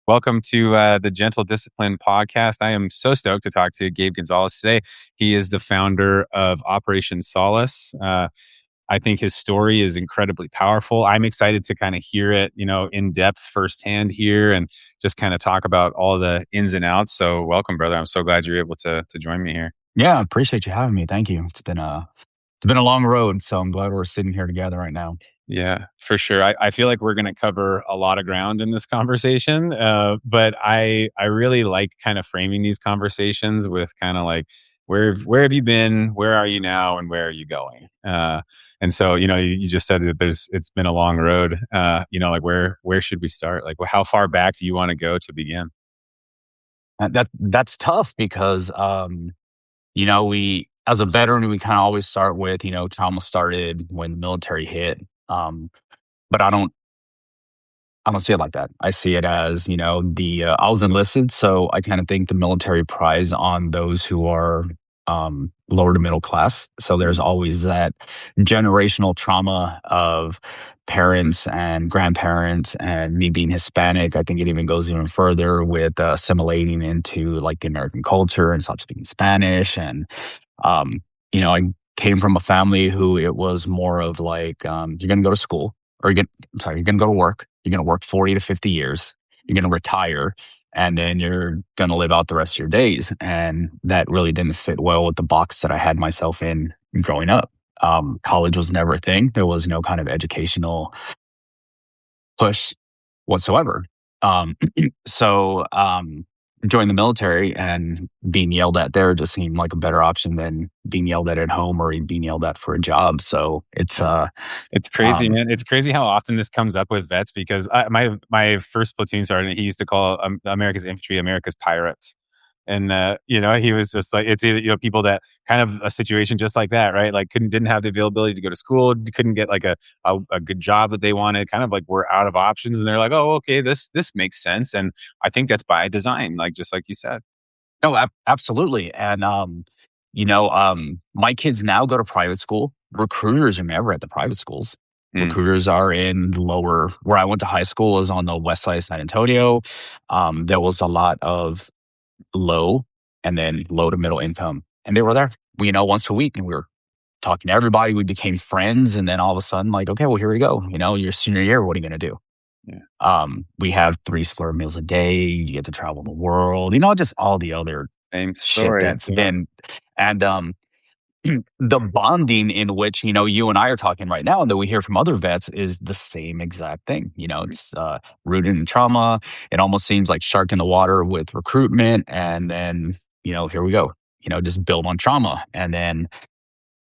Welcome to the Gentle Discipline podcast. I am so stoked to talk to Gabe Gonzales today. He is the founder of Operation Solace. I think his story is incredibly powerful. I'm excited to kind of hear it, in depth firsthand here and just kind of talk about all the ins and outs. So welcome, brother. I'm so glad you're able to join me here. Yeah, I appreciate you having me. Thank you. It's been a long road, so I'm glad we're sitting here together right now. Yeah, for sure. I feel like we're going to cover a lot of ground in this conversation, but I really like kind of framing these conversations with kind of like where have you been, where are you now, and where are you going? And so you just said that it's been a long road. Like where should we start? Like how far back do you want to go to begin? That's tough because we as a veteran we kind of always start with trauma started when the military hit. But I don't see it like that. I see it as, the I was enlisted, so I kind of think the military prize on those who are lower to middle class. So there's always that generational trauma of parents and grandparents, and me being Hispanic. I think it even goes even further with assimilating into like the American culture and stop speaking Spanish. And um, I came from a family who it was more of like you're going to go to school or you're going to go to work. You're going to work 40 to 50 years. You're going to retire, and then you're going to live out the rest of your days. And that really didn't fit well with the box that I had myself in growing up. College was never a thing. There was no kind of educational push whatsoever. Um, so joining the military and being yelled at there just seemed like a better option than being yelled at home or even being yelled at for a job. So It's crazy, um, man. It's crazy how often this comes up with vets because my first platoon sergeant, he used to call America's infantry America's pirates. And he was just like it's either people that kind of a situation just like that, right? Like didn't have the availability to go to school, couldn't get like a good job that they wanted, kind of like we're out of options, and they're like, oh, okay, this makes sense, and I think that's by design, like just like you said. no, absolutely. And my kids now go to private school. Recruiters are never at the private schools. Mm, Recruiters are in lower where I went to high school is on the west side of San Antonio. There was a lot of low and then low to middle income. And they were there, once a week, and we were talking to everybody. We became friends, and then all of a sudden, like, okay, well, here we go. Your senior year, what are you going to do? yeah, We have 3 slur meals a day. You get to travel the world. Just all the other same shit story. that's Yeah. been. And the bonding in which you and I are talking right now, and that we hear from other vets, is the same exact thing. It's rooted in trauma. It almost seems like shark in the water with recruitment, and then here we go. Just build on trauma, and then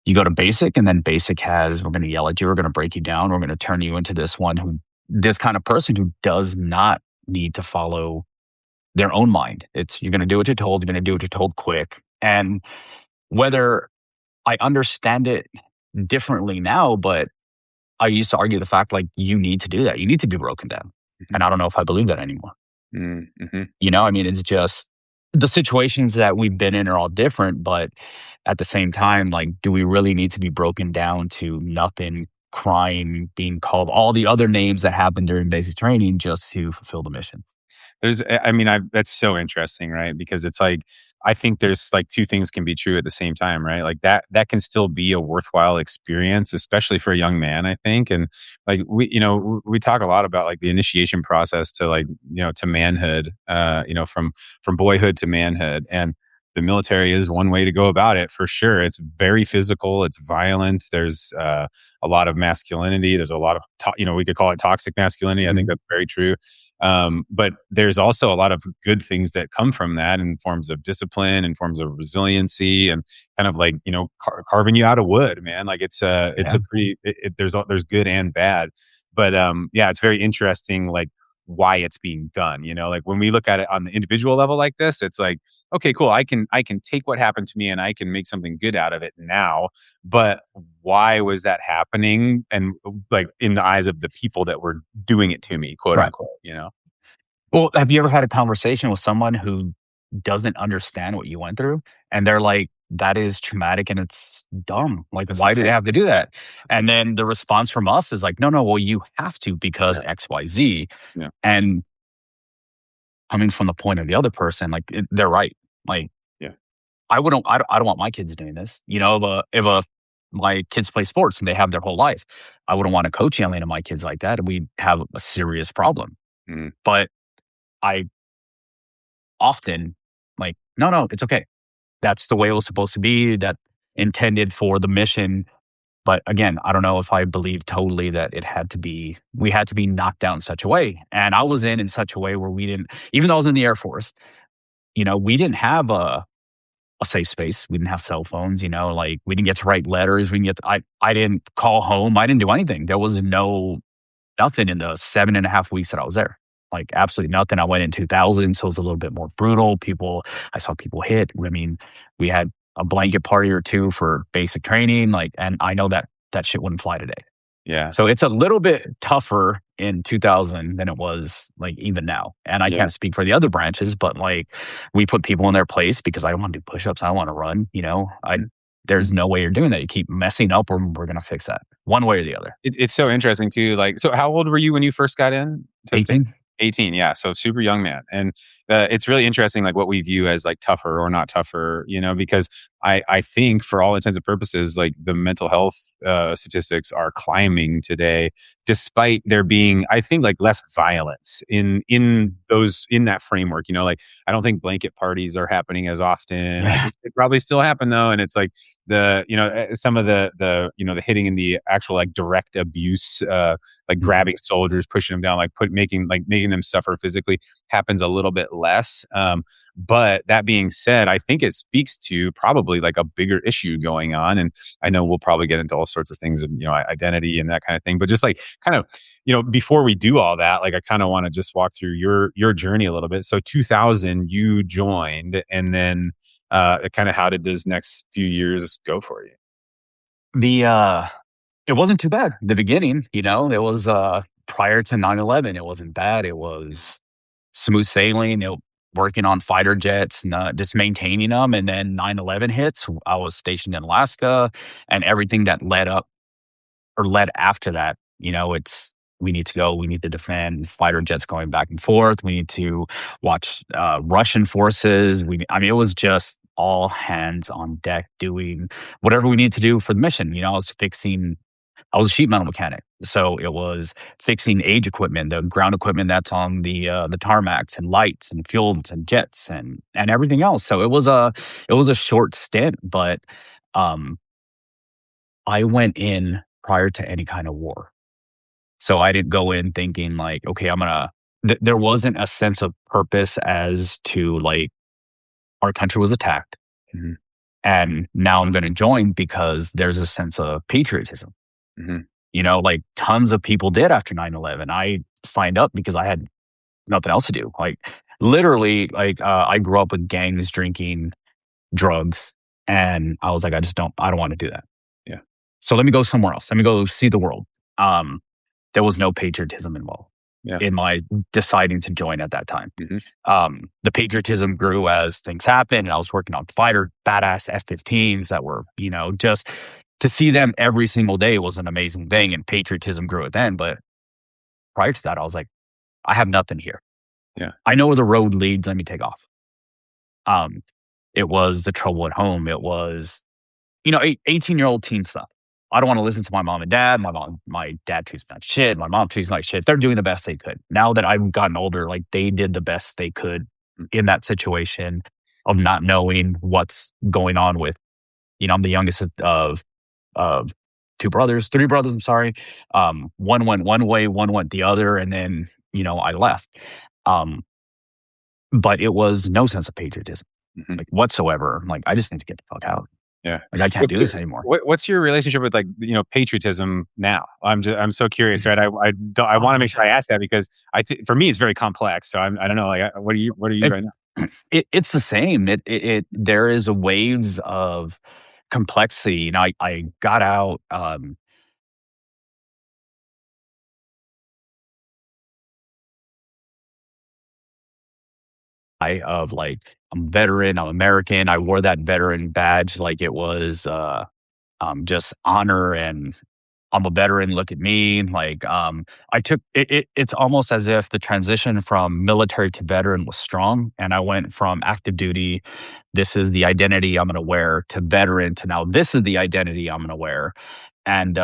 you go to basic, and then basic has, we're going to yell at you, we're going to break you down, we're going to turn you into this kind of person who does not need to follow their own mind. You're going to do what you're told. You're going to do what you're told quick, and whether I understand it differently now, but I used to argue the fact like you need to do that. You need to be broken down. And I don't know if I believe that anymore. Mm-hmm. I mean, it's just the situations that we've been in are all different, but at the same time, like, do we really need to be broken down to nothing, crying, being called all the other names that happen during basic training just to fulfill the mission? That's so interesting, right? Because it's like, I think there's like two things can be true at the same time, right? Like that can still be a worthwhile experience, especially for a young man, I think. And like we talk a lot about like the initiation process to like, to manhood, from boyhood to manhood. And the military is one way to go about it for sure. It's very physical. It's violent. There's a lot of masculinity. There's a lot of, we could call it toxic masculinity. I think Mhm. that's very true. But there's also a lot of good things that come from that in forms of discipline, in forms of resiliency, and kind of like carving you out of wood, man. Like it's Yeah. a pretty there's good and bad, but yeah, it's very interesting like why it's being done. Like when we look at it on the individual level like this, it's like okay, cool. I can take what happened to me and I can make something good out of it now. But why was that happening? And like in the eyes of the people that were doing it to me, quote Right. unquote. Well, have you ever had a conversation with someone who doesn't understand what you went through? And they're like, that is traumatic and it's dumb. Like, That's why do they insane. have to do that? And then the response from us is like, no, no, well, you have to because Yeah, XYZ. yeah. And coming from the point of the other person, like, they're right. Like, Yeah. I don't want my kids doing this. You know, if my kids play sports and they have their whole life, I wouldn't want to coach yelling at my kids like that, and we'd have a serious problem. Mhm. But I often like, no, no, it's okay. That's the way it was supposed to be. That intended for the mission. But again, I don't know if I believe totally that we had to be knocked down in such a way. And I was in such a way where we didn't, even though I was in the Air Force, we didn't have a safe space. We didn't have cell phones, like we didn't get to write letters. I didn't call home. I didn't do anything. There was nothing in the 7.5 weeks that I was there. Like absolutely nothing. I went in 2000, so it was a little bit more brutal. I saw people hit. I mean, we had a blanket party or two for basic training. Like, and I know that shit wouldn't fly today. Yeah. So it's a little bit tougher in 2000 than it was like even now. And I Yeah. can't speak for the other branches, but like we put people in their place because I don't want to do push-ups. I don't want to run, there's no way you're doing that. You keep messing up or we're going to fix that one way or the other. It's so interesting too. Like, so how old were you when you first got in? To 18. 18, yeah. So super young man. And it's really interesting, like what we view as like tougher or not tougher, because I think for all intents and purposes, like the mental health statistics are climbing today, despite there being, I think, like less violence in that framework. Like I don't think blanket parties are happening as often. I Yeah. think they probably still happen though, and it's like some of the hitting in the actual like direct abuse, like Mhm. grabbing soldiers, pushing them down, like making them suffer physically happens a little bit less. But that being said, I think it speaks to probably like a bigger issue going on. And I know we'll probably get into all sorts of things of, identity and that kind of thing. But just like kind of, before we do all that, like I kind of want to just walk through your journey a little bit. So 2000, you joined, and then kind of how did those next few years go for you? The It wasn't too bad. The beginning, it was prior to 9/11, it wasn't bad. It was smooth sailing, working on fighter jets, not just maintaining them. And then 9/11 hits. I was stationed in Alaska, and everything that led up or led after that, we need to go, we need to defend fighter jets going back and forth. We need to watch Russian forces. It was just all hands on deck doing whatever we need to do for the mission. I was a sheet metal mechanic, so it was fixing age equipment, the ground equipment that's on the tarmacs and lights and fuels and jets and everything else. So it was a short stint, but um, I went in prior to any kind of war, so I didn't go in thinking like, okay, I'm gonna. There wasn't a sense of purpose as to like our country was attacked, Hmm. and now I'm going to join because there's a sense of patriotism. Hmm. Like tons of people did after 9/11. I signed up because I had nothing else to do. Like literally, like I grew up with gangs, drinking, drugs, and I was like, I don't want to do that. Yeah. So let me go somewhere else. Let me go see the world. Um, there was no patriotism involved Yeah. in my deciding to join at that time. Hmm. The patriotism grew as things happened, and I was working on fighter badass F-15s that were, just to see them every single day was an amazing thing, and patriotism grew it then. But prior to that, I was like, I have nothing here. Yeah. I know where the road leads. Let me take off. Um, it was the trouble at home. It was, 18-year-old teen stuff. I don't want to listen to my mom and dad. My dad treats me like shit. My mom treats me like shit. They're doing the best they could. Now that I've gotten older, like they did the best they could in that situation of not knowing what's going on with, I'm the youngest of three brothers, I'm sorry. One went one way, one went the other, and then, I left. Um, but it was no sense of patriotism, Hmm. like whatsoever. I'm like, I just need to get the fuck out. Yeah. Like I can't What's do your, this anymore. what's your relationship with like patriotism now? I'm so curious, right? I want to make sure I ask that because for me it's very complex. So I don't know. Like, what are you It, right now? it's the same. There is waves of complexity. I got out. Of like I'm a veteran, I'm American. I wore that veteran badge like it was just honor and I'm a veteran. Look at me. Like, I took it's almost as if the transition from military to veteran was strong. And I went from active duty, this is the identity I'm going to wear, to veteran, to now this is the identity I'm going to wear. And,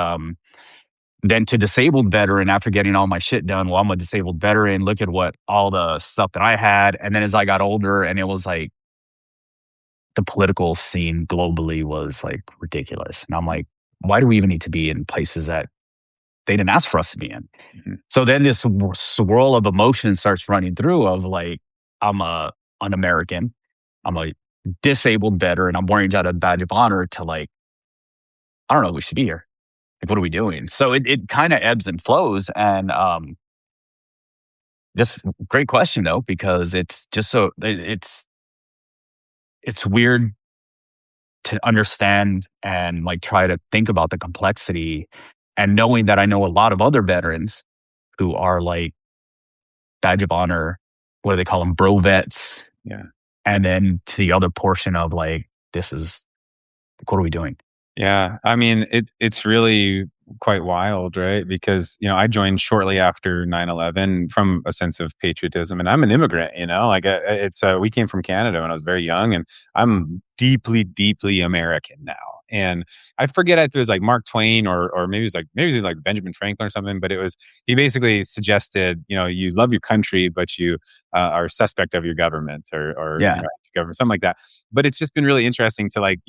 then to disabled veteran after getting all my shit done. Well, I'm a disabled veteran. Look at what all the stuff that I had. And then as I got older, and it was like the political scene globally was like ridiculous. And I'm like, why do we even need to be in places that they didn't ask for us to be in? Mhm. So then this swirl of emotion starts running through of like, I'm an American, I'm a disabled veteran, I'm wearing out a badge of honor to like, I don't know, we should be here. Like, what are we doing? So it kind of ebbs and flows. And just great question though, because it's just so it's weird to understand and like try to think about the complexity, and knowing that I know a lot of other veterans who are like badge of honor, what do they call them, bro vets, Yeah. and then to the other portion of like, this is like, what are we doing? Yeah, I mean, it's really quite wild, right? Because, I joined shortly after 9/11 from a sense of patriotism, and I'm an immigrant, like, we came from Canada when I was very young, and I'm deeply, deeply American now. And I forget if it was like Mark Twain or maybe it was like Benjamin Franklin or something, but he basically suggested, you love your country, but you are suspect of your government or Yeah, government, something like that. But it's just been really interesting to like,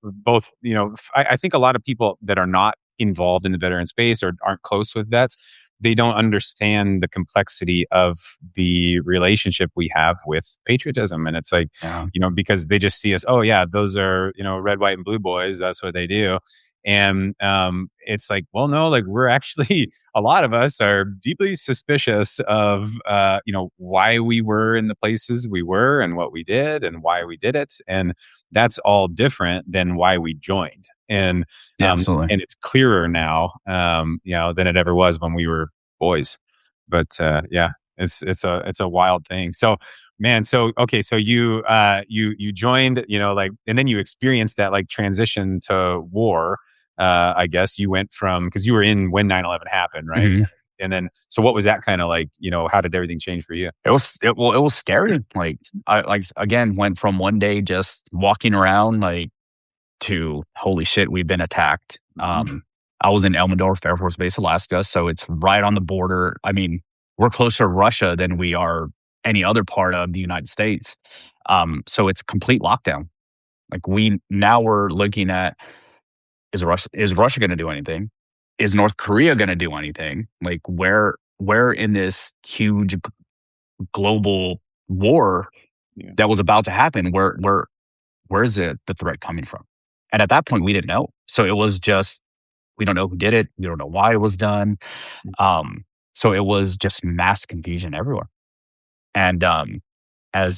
both, I think a lot of people that are not involved in the veteran space or aren't close with vets, they don't understand the complexity of the relationship we have with patriotism. And it's like, yeah, because they just see us, oh yeah, those are, red, white, and blue boys. That's what they do. And it's like, well, no, like we're actually a lot of us are deeply suspicious of why we were in the places we were and what we did and why we did it, and that's all different than why we joined. And yeah, absolutely. it's clearer now, than it ever was when we were boys. But yeah, it's a wild thing. So man, so okay, so you joined, like, and then you experienced that like transition to war. I guess you went from, because you were in when 9/11 happened, right? Mhm. And then, so what was that kind of like? How did everything change for you? It was scary. Like, I like again went from one day just walking around like to holy shit, we've been attacked. Mhm. I was in Elmendorf Air Force Base, Alaska, so it's right on the border. I mean, we're closer to Russia than we are any other part of the United States. So it's complete lockdown. Like, we're looking at, is Russia going to do anything? Is North Korea going to do anything? Like, where in this huge global war Yeah. that was about to happen, where is the threat coming from? And at that point, we didn't know. So it was just, we don't know who did it. We don't know why it was done. So it was just mass confusion everywhere. And at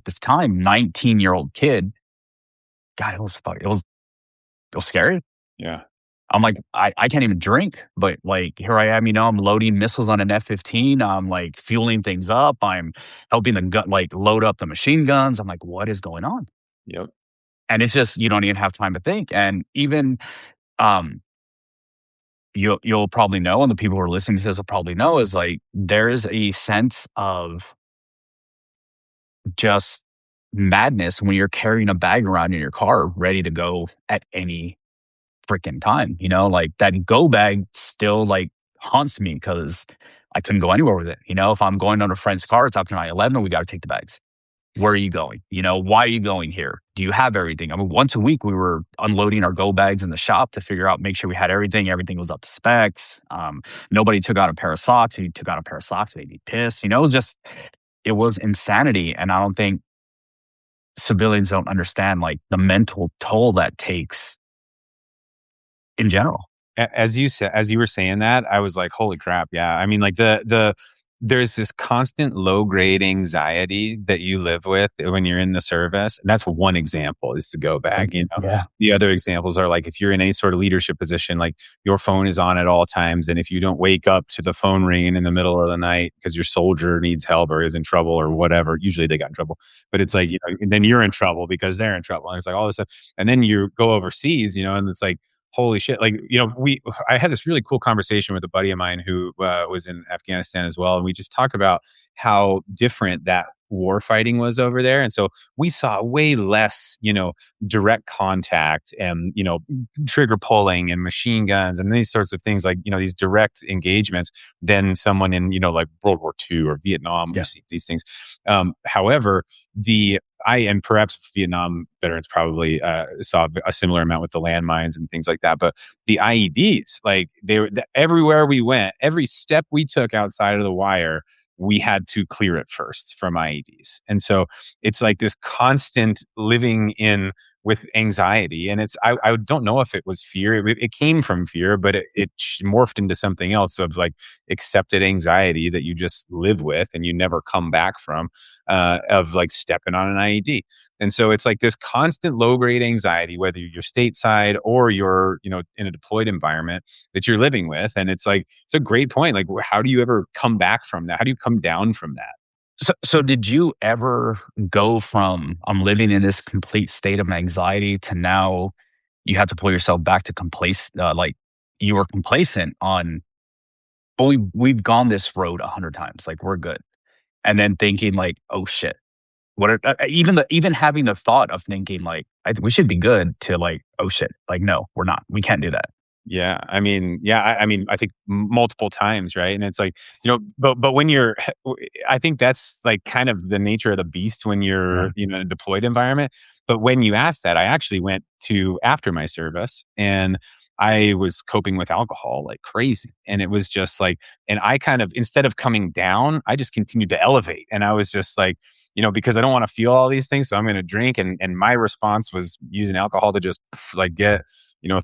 this time, 19-year-old kid, God, it was scary. Yeah. I'm like, I can't even drink, but like, here I am, I'm loading missiles on an F-15. I'm like fueling things up. I'm helping the gun, like load up the machine guns. I'm like, what is going on? Yep. And it's just, you don't even have time to think. And even, um, you'll probably know, and the people who are listening to this will probably know, is like there is a sense of just madness when you're carrying a bag around in your car ready to go at any freaking time. Like that go bag still like haunts me because I couldn't go anywhere with it. If I'm going on a friend's car, it's up to 9/11, we got to take the bags. Where are you going? Why are you going here? Do you have everything? I mean, once a week we were unloading our go bags in the shop to figure out, make sure we had everything. Everything was up to specs. Nobody took out a pair of socks. If you took out a pair of socks, they'd be pissed. It was insanity. And I don't think civilians don't understand like the mental toll that takes in general. As you were saying that, I was like, holy crap. Yeah. I mean, like there's this constant low grade anxiety that you live with when you're in the service. And that's one example, is the go bag. Yeah. The other examples are like, if you're in any sort of leadership position, like your phone is on at all times. And if you don't wake up to the phone ringing in the middle of the night because your soldier needs help or is in trouble or whatever, usually they got in trouble, but it's like, and then you're in trouble because they're in trouble. And it's like all this stuff. And then you go overseas, and it's like, Holy shit. Like, I had this really cool conversation with a buddy of mine who was in Afghanistan as well. And we just talked about how different that war fighting was over there. And so we saw way less, direct contact and, trigger pulling and machine guns and these sorts of things like, these direct engagements than someone in, like World War II or Vietnam. We Yeah. see these things. However, and perhaps Vietnam veterans probably saw a similar amount with the landmines and things like that. But the IEDs, like everywhere we went, every step we took outside of the wire, we had to clear it first from IEDs. And so it's like this constant living in with anxiety. And I don't know if it was fear. It came from fear, but it morphed into something else of like accepted anxiety that you just live with and you never come back from, of like stepping on an IED. And so it's like this constant low grade anxiety, whether you're stateside or you're, in a deployed environment that you're living with. And it's like, it's a great point. Like, how do you ever come back from that? How do you come down from that? So did you ever go from I'm living in this complete state of anxiety to now you have to pull yourself back to like you were complacent on, but we've gone this road 100 times, like we're good, and then thinking like, oh shit, even having the thought of thinking like we should be good to like, oh shit, like no, we're not, we can't do that. Yeah, I mean, yeah, I mean, I think multiple times, right? And it's like, but when you're, I think that's like kind of the nature of the beast when Yeah. you're, in a deployed environment. But when you asked that, I actually went to after my service and I was coping with alcohol like crazy. And it was just like, and I kind of, instead of coming down, I just continued to elevate. And I was just like, because I don't want to feel all these things. So I'm going to drink. And my response was using alcohol to just like get,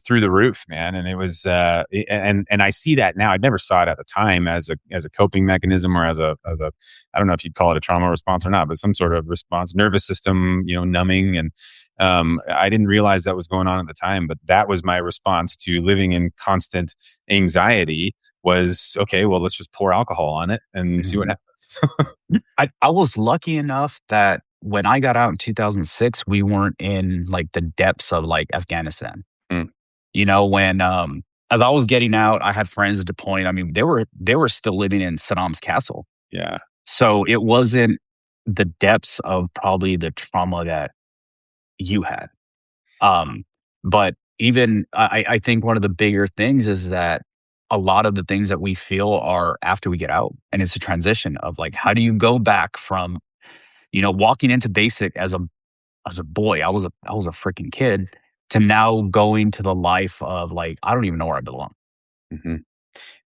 through the roof, man. And it was, and I see that now. I never saw it at the time as a coping mechanism or as a, I don't know if you'd call it a trauma response or not, but some sort of response, nervous system, numbing. And, I didn't realize that was going on at the time, but that was my response to living in constant anxiety was, okay, well, let's just pour alcohol on it and see what Mhm. happens. I was lucky enough that when I got out in 2006, we weren't in like the depths of like Afghanistan. Mm, When as I was getting out, I had friends deploying. I mean, they were still living in Saddam's castle. yeah. So it wasn't the depths of probably the trauma that you had. Um, but even I think one of the bigger things is that a lot of the things that we feel are after we get out. And it's a transition of like, how do you go back from, walking into basic as a boy, I was a freaking kid, to now going to the life of like, I don't even know where I belong. Mhm.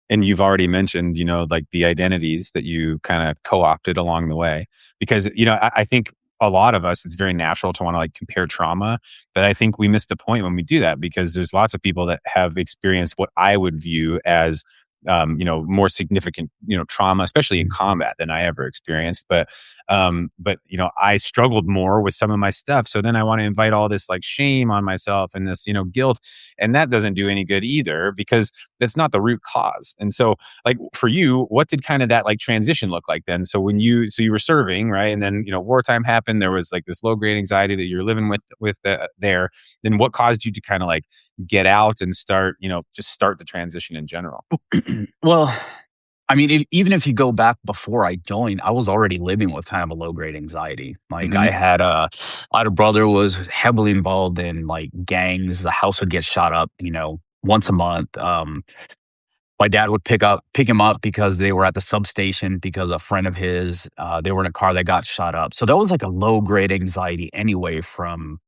And you've already mentioned, like the identities that you kind of co-opted along the way. Because, I think a lot of us, it's very natural to want to like compare trauma. But I think we miss the point when we do that because there's lots of people that have experienced what I would view as, more significant, trauma, especially in Mm. combat than I ever experienced. But I struggled more with some of my stuff. So then I want to invite all this like shame on myself and this, guilt. And that doesn't do any good either because that's not the root cause. And so like for you, what did kind of that like transition look like then? So you were serving, right? And then, wartime happened, there was like this low grade anxiety that you're living with there. Then what caused you to kind of like get out and start, just start the transition in general? Well, I mean, even if you go back before I joined, I was already living with kind of a low grade anxiety. Like Hmm. I had a brother who was heavily involved in like gangs. The house would get shot up, once a month. My dad would pick him up because they were at the substation because a friend of his, they were in a car that got shot up. So that was like a low grade anxiety anyway from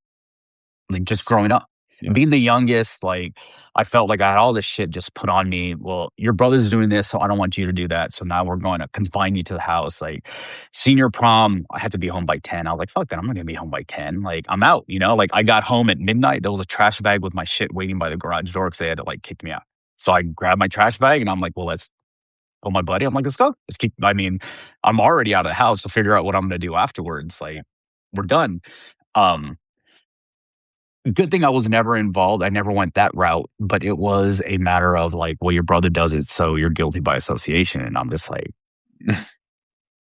like just growing up. Yeah. Being the youngest, like I felt like I had all this shit just put on me. Well, your brother's doing this, so I don't want you to do that. So now we're going to confine you to the house. Like senior prom, I had to be home by 10. I was like, fuck that, I'm not gonna be home by 10. Like I'm out, Like I got home at midnight. There was a trash bag with my shit waiting by the garage door because they had to like kick me out. So I grabbed my trash bag and I'm like, well, let's tell my buddy. I'm like, let's go. Let's keep I mean, I'm already out of the house to figure out what I'm gonna do afterwards. Like we're done. Um Good thing I was never involved. I never went that route, but it was a matter of like, well, your brother does it, so you're guilty by association. And I'm just like,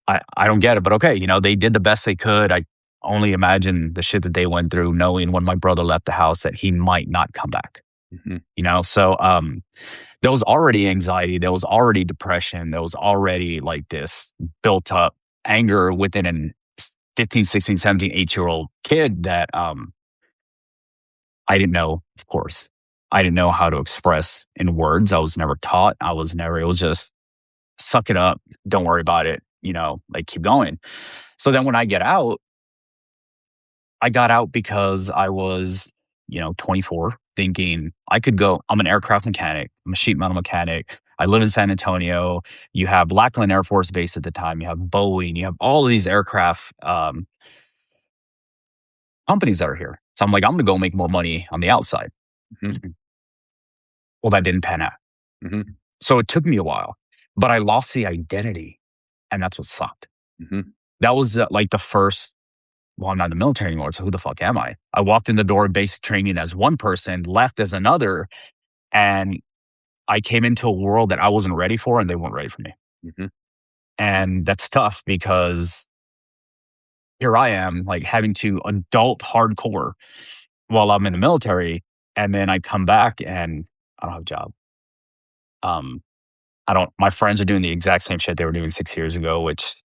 I don't get it, but okay, they did the best they could. I only imagine the shit that they went through, knowing when my brother left the house that he might not come back. Mhm. So there was already anxiety, there was already depression, there was already like this built up anger within an 15, 16, 17, 8 year old kid that I didn't know, of course. I didn't know how to express in words. I was never taught. It was just suck it up, don't worry about it, like keep going. So then when I got out because I was, 24, thinking I could go. I'm an aircraft mechanic, I'm a sheet metal mechanic. I live in San Antonio. You have Lackland Air Force Base at the time. You have Boeing. You have all of these aircraft companies that are here. So I'm like, I'm going to go make more money on the outside. Mhm. Well, that didn't pan out. Mhm. So it took me a while, but I lost the identity. And that's what sucked. Mhm. That was like the first, well, I'm not in the military anymore. So who the fuck am I? I walked in the door of basic training as one person, left as another. And I came into a world that I wasn't ready for and they weren't ready for me. Mhm. And that's tough because here I am, like having to adult hardcore while I'm in the military. And then I come back and I don't have a job. Um, my friends are doing the exact same shit they were doing 6 years ago, which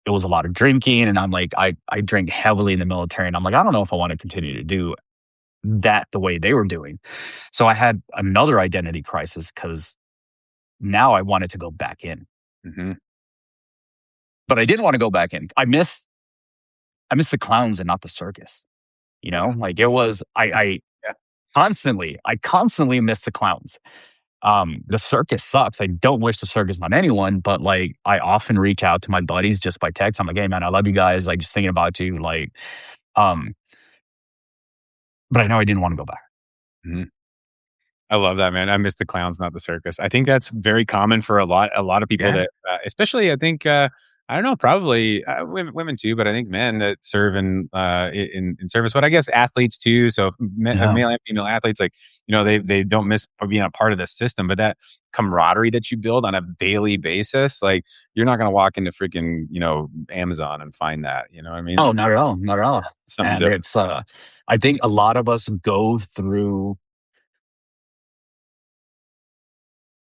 it was a lot of drinking. And I'm like, I drink heavily in the military. And I'm like, I don't know if I want to continue to do that the way they were doing. So I had another identity crisis because now I wanted to go back in, Mhm. but I didn't want to go back in. I miss the clowns and not the circus. Yeah. Like it was, Yeah. I constantly miss the clowns. The circus sucks. I don't wish the circus on anyone, but like I often reach out to my buddies just by text. I'm like, hey man, I love you guys. Like just thinking about you. Um, but I know I didn't want to go back. Mhm. I love that, man. I miss the clowns, not the circus. I think that's very common for a lot of people Yeah. that, especially I think, I don't know, probably women too, but I think men that serve in service, but I guess athletes too. So Yeah. male and female athletes, like they don't miss being a part of the system, but that camaraderie that you build on a daily basis, like you're not gonna walk into freaking Amazon and find that. You know what I mean? Oh, It's not at all. Not at all. something And different. I think a lot of us go through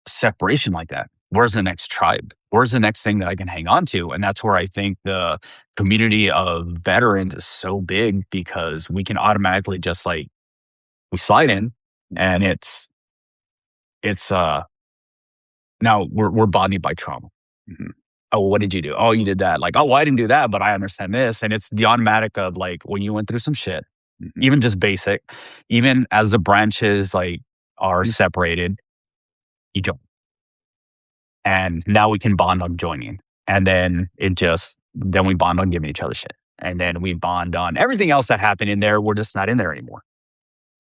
separation like that. Where's the next tribe? Where's the next thing that I can hang on to? And that's where I think the community of veterans is so big because we can automatically just like we slide in and it's now we're bonded by trauma. Mhm. Oh, what did you do? Oh, you did that. Like, oh, well, I didn't do that, but I understand this. And it's the automatic of like when you went through some shit, Mhm. even just basic, even as the branches like are Mhm. separated, you join. And now we can bond on joining. And then we bond on giving each other shit. And then we bond on everything else that happened in there. We're just not in there anymore.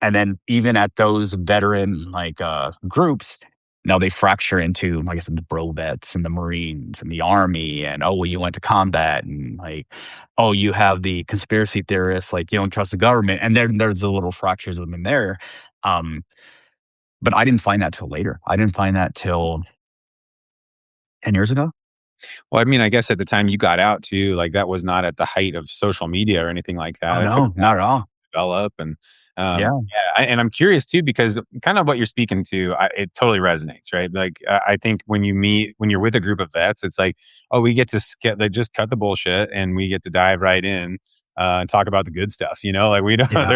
And then even at those veteran like groups, now they fracture into, like I said, the bro vets and the Marines and the Army, and oh, well, you went to combat, and like, oh, you have the conspiracy theorists, like you don't trust the government, and there's the little fractures within there. Um, but I didn't find that till later. I didn't find that till 10 years ago. Well, I mean, I guess at the time you got out too, like that was not at the height of social media or anything like that. Oh It took no, not at all. develop and Yeah, yeah, and I'm curious too because kind of what you're speaking to, it totally resonates, right? Like I think when you're with a group of vets, it's like, oh, we get to like just cut the bullshit and we get to dive right in and talk about the good stuff. Like we don't, yeah,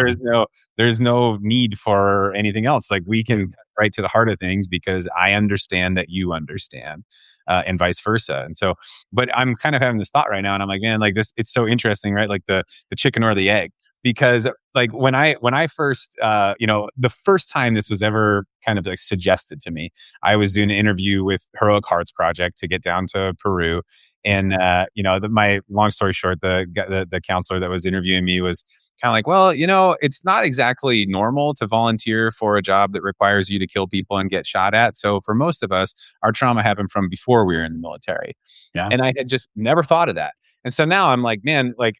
there's no need for anything else. Like we can mm, cut right to the heart of things because I understand that you understand. And vice versa. And so, but I'm kind of having this thought right now, and I'm like, man, like this, it's so interesting, right? Like the chicken or the egg, because like when I first the first time this was ever kind of like suggested to me, I was doing an interview with Heroic Hearts Project to get down to Peru, and my long story short, the counselor that was interviewing me was kind of like, well, it's not exactly normal to volunteer for a job that requires you to kill people and get shot at. So for most of us, our trauma happened from before we were in the military. yeah. And I had just never thought of that. And so now I'm like, man, like,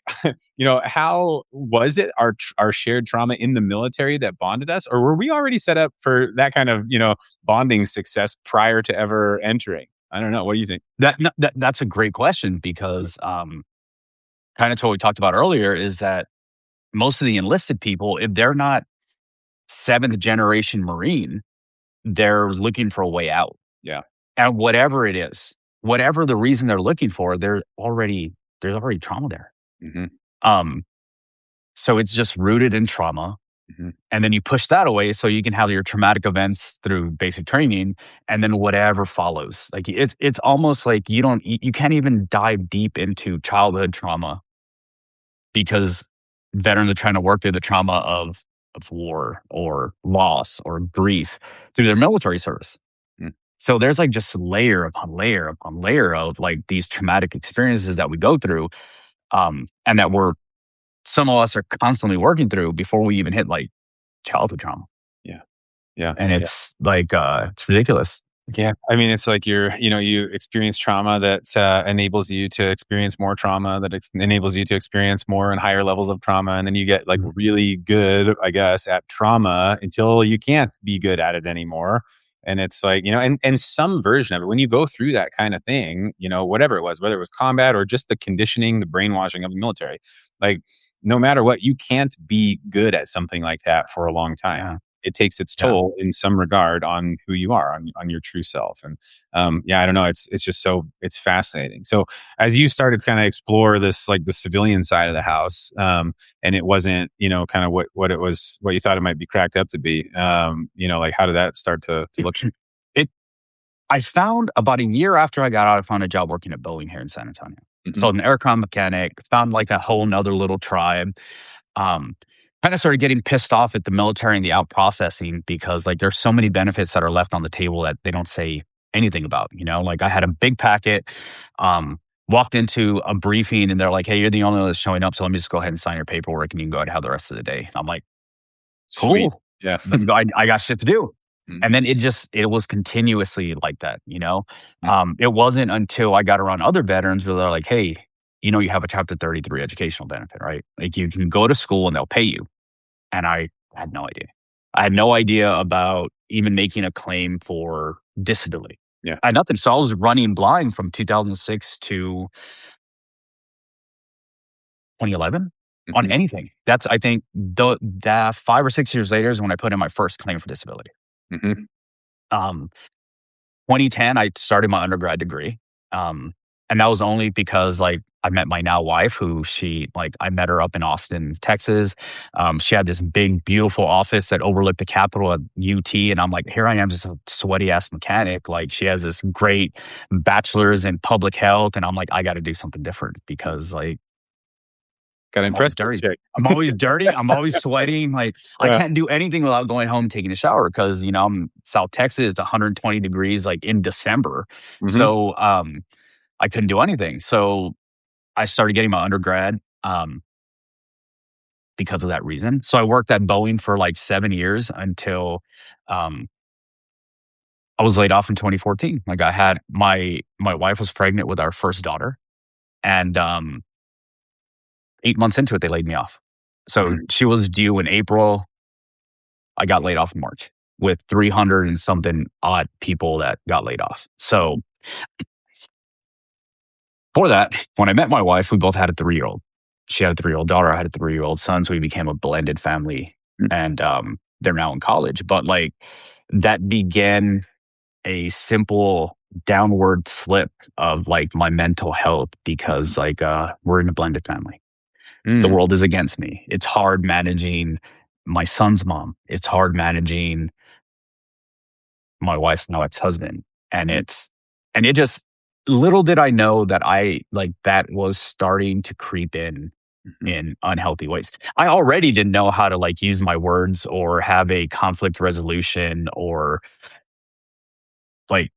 how was it our shared trauma in the military that bonded us? Or were we already set up for that kind of, bonding success prior to ever entering? I don't know. What do you think? That's a great question because kind of to what we talked about earlier is that most of the enlisted people, if they're not seventh generation Marine, they're looking for a way out. Yeah. And whatever it is, whatever the reason they're looking for, there's already trauma there. Mhm. Um, so it's just rooted in trauma. Mhm. And then you push that away so you can have your traumatic events through basic training and then whatever follows. Like it's almost like you can't even dive deep into childhood trauma because veterans are trying to work through the trauma of war or loss or grief through their military service. Mm. So there's like just layer upon layer upon layer of like these traumatic experiences that we go through, and that some of us are constantly working through before we even hit like childhood trauma. Yeah. Yeah. And Yeah. it's like, it's ridiculous. Yeah, I mean, it's like you experience trauma that enables you to experience more trauma, that enables you to experience more and higher levels of trauma, and then you get like Mhm. really good, I guess, at trauma until you can't be good at it anymore. And it's like and some version of it when you go through that kind of thing, whatever it was, whether it was combat or just the conditioning, the brainwashing of the military, like no matter what, you can't be good at something like that for a long time. Yeah. It takes its Yeah. toll in some regard on who you are, on your true self. And yeah, I don't know. It's just it's fascinating. So as you started to kind of explore this, like the civilian side of the house, and it wasn't, kind of what it was, what you thought it might be cracked up to be. Like how did that start to look? It I found about a year after I got out, I found a job working at Boeing here in San Antonio. Hmm. So an aircraft mechanic, found like a whole nother little tribe. Um, Kind of started getting pissed off at the military and the out processing because like there's so many benefits that are left on the table that they don't say anything about. Like I had a big packet, walked into a briefing and they're like, "Hey, you're the only one that's showing up, so let me just go ahead and sign your paperwork and you can go ahead and have the rest of the day." And I'm like, Sweet. "Cool, Yeah. I got shit to do." Mm, And then it was continuously like that. mm, It wasn't until I got around other veterans where they're like, "Hey, you have a Chapter 33 educational benefit, right? Like you can go to school and they'll pay you." And I had no idea. I had no idea about even making a claim for disability. yeah. I had nothing. So I was running blind from 2006 to 2011 on Hmm. anything. That's, I think, that 5 or 6 years later is when I put in my first claim for disability. Hmm. Um, 2010, I started my undergrad degree. And that was only because like I met my now wife, I met her up in Austin, Texas. She had this big, beautiful office that overlooked the Capitol at UT. And I'm like, here I am, just a sweaty ass mechanic. Like she has this great bachelor's in public health. And I'm like, I got to do something different because like Got to I'm always impress that dirty. chick. I'm always dirty. I'm always sweating. Like I Yeah. can't do anything without going home taking a shower because I'm South Texas. It's 120 degrees like in December, Hmm. so I couldn't do anything. So I started getting my undergrad because of that reason. So I worked at Boeing for like 7 years until um, I was laid off in 2014. Like I had my wife was pregnant with our first daughter, and 8 months into it, they laid me off. So Hmm. she was due in April. I got laid off in March with 300 and something odd people that got laid off. So for that, when I met my wife, we both had a 3-year old. She had a 3-year old daughter. I had a 3-year old son. So we became a blended family. And they're now in college. But like that began a simple downward slip of like my mental health because like we're in a blended family. The Mm. world is against me. It's hard managing my son's mom. It's hard managing my wife's now ex-husband. And Mhm. it just little did I know that I like that was starting to creep Mhm. in unhealthy ways. I already didn't know how to like use my words or have a conflict resolution or like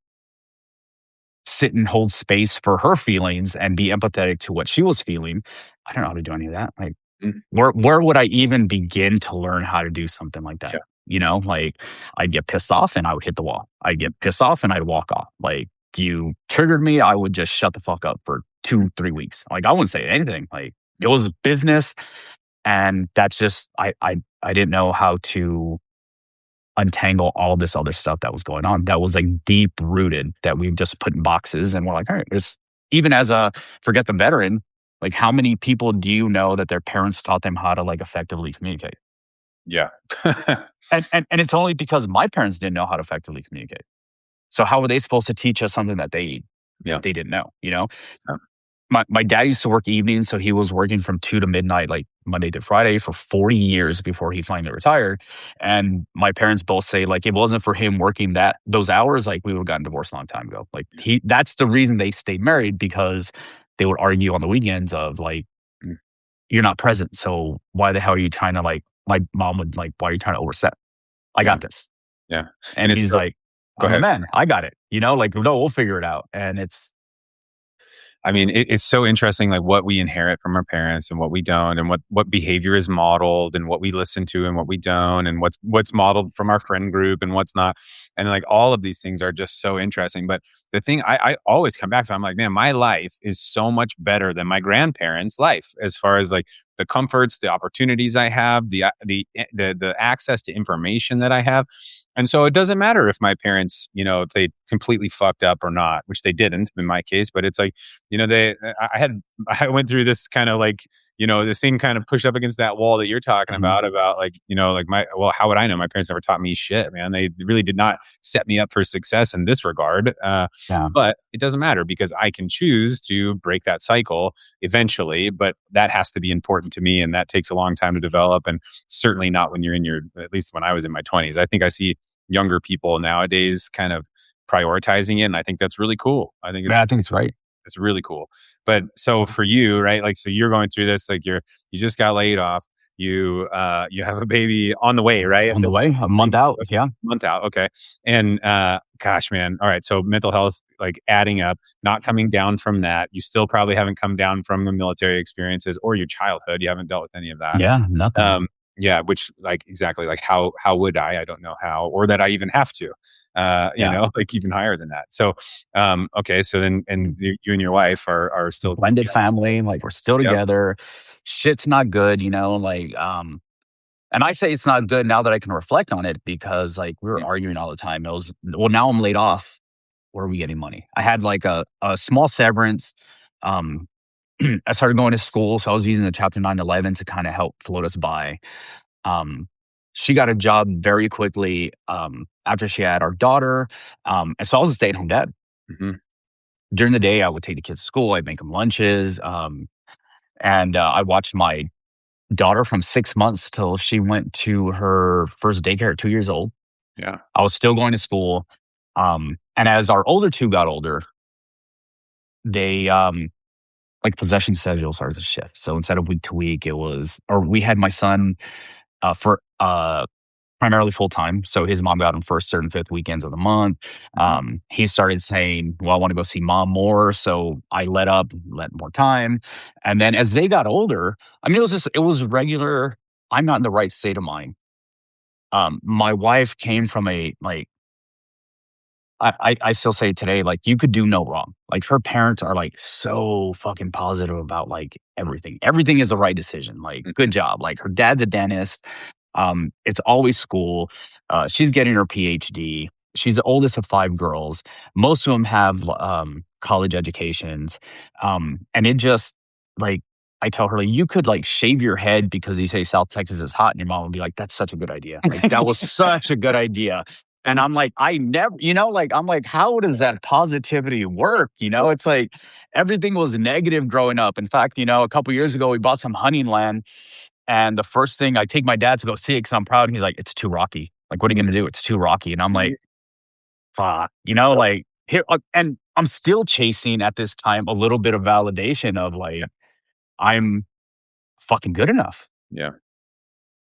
sit and hold space for her feelings and be empathetic to what she was feeling. I don't know how to do any of that. Like Mm. where would I even begin to learn how to do something like that? Yeah. Like I'd get pissed off and I would hit the wall. I'd get pissed off and I'd walk off. Like you triggered me, I would just shut the fuck up for 2, 3 weeks. Like I wouldn't say anything. Like it was business, and that's just I didn't know how to untangle all this other stuff that was going on. That was like deep rooted that we just put in boxes, and we're like, all right, there's even as a forget the veteran, like how many people do you know that their parents taught them how to like effectively communicate? Yeah. And it's only because my parents didn't know how to effectively communicate. So how were they supposed to teach us something that Yeah. they didn't know, you know? Yeah. My dad used to work evenings, so he was working from 2 to midnight, like, Monday to Friday for 40 years before he finally retired, and my parents both say, like, it wasn't for him working those hours, like, we would've gotten divorced a long time ago. Like, Yeah. he that's the reason they stayed married because they would argue on the weekends of, like, Mm. "You're not present, so why the hell are you trying to, like" my mom would, like, "Why are you trying to overstep? I Yeah. got this." Yeah. And And it's he's so like, Go "I'm the ahead. man. I got it." You know, like, "No, we'll figure it out." And I mean, it's so interesting, like what we inherit from our parents and what we don't, and what behavior is modeled, and what we listen to and what we don't, and what's modeled from our friend group and what's not, and like all of these things are just so interesting. But the thing I always come back to, I'm like, man, my life is so much better than my grandparents' life as far as like the comforts, the opportunities I have, the access to information that I have. And so it doesn't matter if my parents, if they completely fucked up or not, which they didn't in my case, but it's like, I went through this kind of like, the same kind of push up against that wall that you're talking Mhm. about like, like how would I know? My parents never taught me shit, man. They really did not set me up for success in this regard. Yeah. But it doesn't matter because I can choose to break that cycle eventually, but that has to be important to me. And that takes a long time to develop. And certainly not when you're at least when I was in my 20s. I think I see younger people nowadays kind of prioritizing it. And I think that's really cool. I think Yeah, I think it's right. it's really cool. But so for you, right? Like, so you're going through this, like you just got laid off. You have a baby on the way, right? On the way, a month out, yeah. Month out. Okay. And, gosh, man. All right. So mental health, like adding up, not coming down from that. You still probably haven't come down from the military experiences or your childhood. You haven't dealt with any of that. Yeah, nothing. Yeah, which like exactly like how would I? I don't know how, or that I even have to. Yeah. like even higher than that. So okay, so then and you and your wife are still Blended family, like, we're still yep. together. Shit's not good, like, and I say it's not good now that I can reflect on it because, like, we were Mm, arguing all the time. It was, "Well, now I'm laid off. Where are we getting money?" I had, like, a small severance. Um, I started going to school, so I was using the Chapter 911 to kinda help float us by. Um, she got a job very quickly, after she had our daughter, and so I was a stay-at-home dad. mhm, During the day, I would take the kids to school, I'd make them lunches, and, I watched my daughter from 6 months till she went to her first daycare at 2 years old. yeah. I was still going to school, and as our older 2 got older, they, like, possession schedule started to shift. So instead of week to week, we had my son, for, primarily full time. So his mom got him first, third, and fifth weekends of the month. Mhm, He started saying, "Well, I want to go see mom more." So I let more time. And then as they got older, I mean, it was regular. I'm not in the right state of mind. My wife came from I still say today, like, you could do no wrong. Like, her parents are, like, so fucking positive about, like, everything. Everything is the right decision, like, mhm, good job. Like, her dad's a dentist, it's always school, she's getting her PhD. She's the oldest of 5 girls. Most of them have, college educations, and it just like, I tell her, like, "You could, like, shave your head because you say South Texas is hot," and your mom would be like, "That's such a good idea." Like, "That was such a good idea." And I'm like, I never, like, I'm like, how does that positivity work? It's like everything was negative growing up. In fact, a couple years ago, we bought some hunting land. And the first thing I take my dad to go see it because I'm proud. He's like, it's too rocky. Like, what are you mhm, going to do? It's too rocky. And I'm like, mhm, fuck, yep, like here. And I'm still chasing at this time a little bit of validation of yeah, like, I'm fucking good enough. yeah,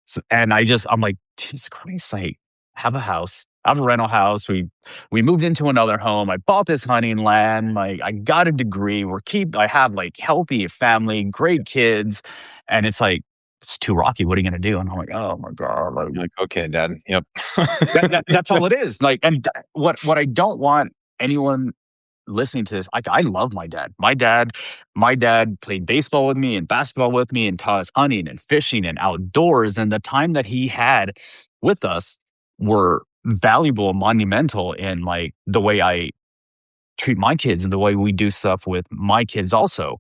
So, and I'm like, Jesus Christ, like, have a house, have a rental house. We moved into another home. I bought this hunting land. Like, I got a degree. I have like healthy family, great kids, and it's like it's too rocky. What are you gonna do? And I'm like, oh my god, like you're like, "Okay, dad, yep." that's all it is. Like, and what I don't want anyone listening to this, like, I love my dad. My dad played baseball with me and basketball with me and taught us hunting and fishing and outdoors. And the time that he had with us were valuable and monumental in like the way I treat my kids and the way we do stuff with my kids also.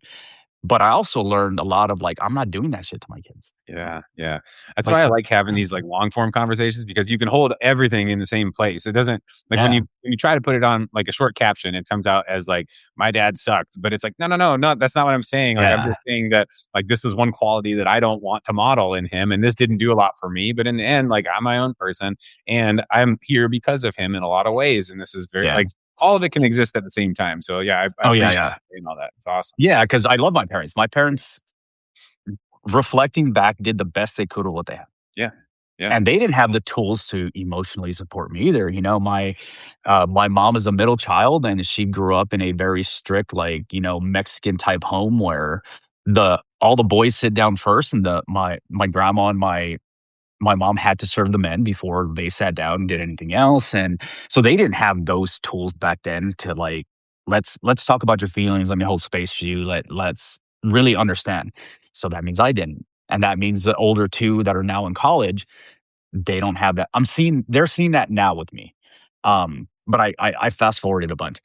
But I also learned a lot of like, I'm not doing that shit to my kids. Yeah, yeah. That's Like, why I like having these, like, long form conversations because you can hold everything in the same place. It doesn't like, yeah, when you try to put it on, like, a short caption, it comes out as, like, "My dad sucked," but it's like, "No, no, no, no, that's not what I'm saying." Like, I'm yeah, just saying that, like, this is one quality that I don't want to model in him, and this didn't do a lot for me, but in the end, like, I'm my own person, and I'm here because of him in a lot of ways, and this is very yeah. like, all of it can exist at the same time. So, yeah, I Oh yeah, appreciate yeah, you saying all that. It's awesome. yeah. Because I love my parents. My parents, reflecting back, did the best they could with what they had. Yeah. Yeah. And they didn't have the tools to emotionally support me either. You know, my mom is a middle child, and she grew up in a very strict, like, Mexican type home where the all the boys sit down first, and my grandma and my mom had to serve the men before they sat down and did anything else. And so they didn't have those tools back then to like, let's talk about your feelings. Let me hold space for you. Let's really understand. So that means I didn't. And that means the older two that are now in college, they don't have that. They're seeing that now with me. But I fast forwarded a bunch.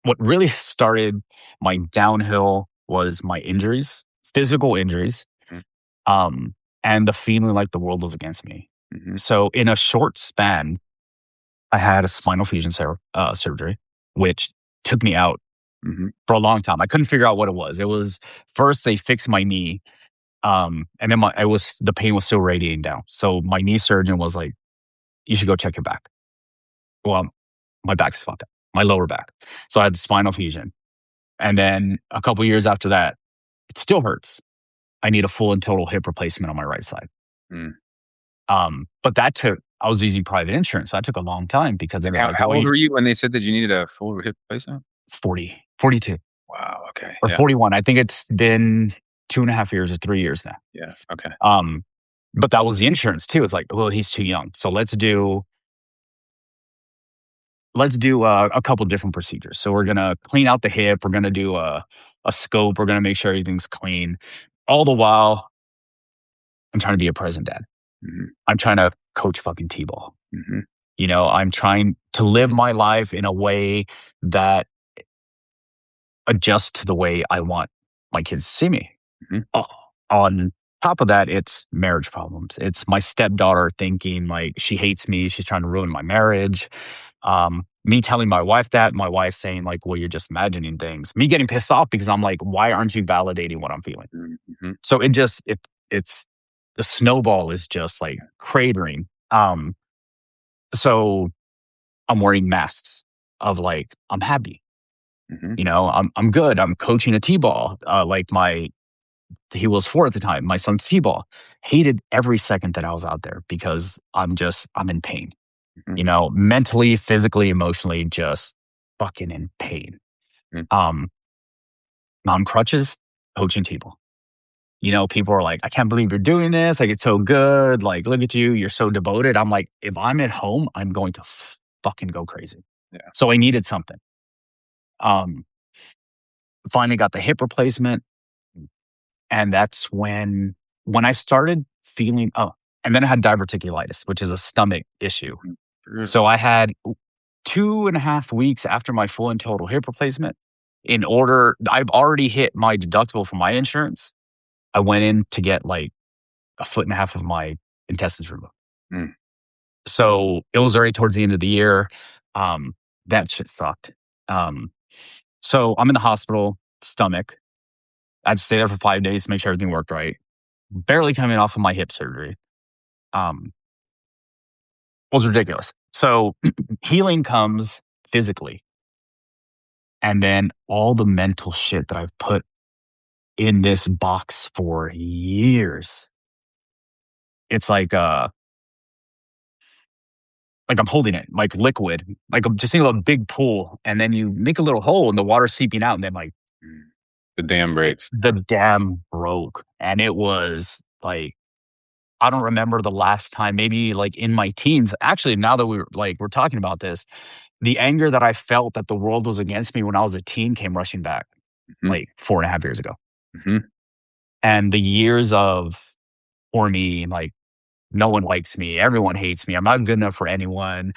What really started my downhill was my injuries, physical injuries, Mhm, um, and the feeling like the world was against me. mhm, So in a short span, I had a spinal fusion surgery, which took me out mhm, for a long time. I couldn't figure out what it was. It was first they fixed my knee, and then the pain was still radiating down. So my knee surgeon was like, "You should go check your back." Well, my back's fucked up, my lower back. So I had the spinal fusion, and then a couple years after that, it still hurts. I need a full and total hip replacement on my right side. mm. But that took I was using private insurance. That took a long time because they Like, were like, how "Well, old were you when they said that you needed a full hip replacement? 42 Wow, okay, or yeah, 41." I think it's been 2.5 years or 3 years now. yeah, okay. Um, but that was the insurance too. It's like, well, he's too young, so let's do a couple different procedures. So we're gonna clean out the hip. We're gonna do a scope. We're gonna make sure everything's clean. All the while, I'm trying to be a present dad. Mhm, I'm trying to coach fucking t-ball. mhm, I'm trying to live my life in a way that adjusts to the way I want my kids to see me. mhm, Oh, on top of that, it's marriage problems. It's my stepdaughter thinking like she hates me. She's trying to ruin my marriage. Me telling my wife that, my wife saying like, "Well, you're just imagining things." Me getting pissed off because I'm like, "Why aren't you validating what I'm feeling?" mm, mhm, So it's the snowball is just like cratering. So I'm wearing masks of like I'm happy. mhm, I'm good. I'm coaching a t-ball. He was 4 at the time. My son's t-ball. Hated every second that I was out there because I'm in pain. mhm, Mentally, physically, emotionally, just fucking in pain. mm, Um, on crutches, coaching t-ball. People are like, "I can't believe you're doing this. Like, it's so good. Like, look at you. You're so devoted." I'm like, if I'm at home, I'm going to fucking go crazy. yeah, So I needed something. Um, Finally got the hip replacement, and that's when I started feeling. Oh, and then I had diverticulitis, which is a stomach issue. mm, sure, So I had 2.5 weeks after my full and total hip replacement. I've already hit my deductible for my insurance. I went in to get like a foot and a half of my intestines removed. mm, So it was already towards the end of the year. Um, that shit sucked. Um, so I'm in the hospital, stomach. I had to stay there for 5 days to make sure everything worked right. Barely coming off of my hip surgery. Um, was ridiculous. So healing comes physically, and then all the mental shit that I've put in this box for years. It's like I'm holding it like liquid. Like I'm just thinking of a big pool, and then you make a little hole and the water's seeping out, and then like mm. The dam breaks. the dam broke. And it was like I don't remember the last time, maybe like in my teens. Actually, now that we're talking about this, the anger that I felt that the world was against me when I was a teen came rushing back Mhm, like 4.5 years ago. mhm, And the years of for me, like no one likes me, everyone hates me, I'm not good enough for anyone.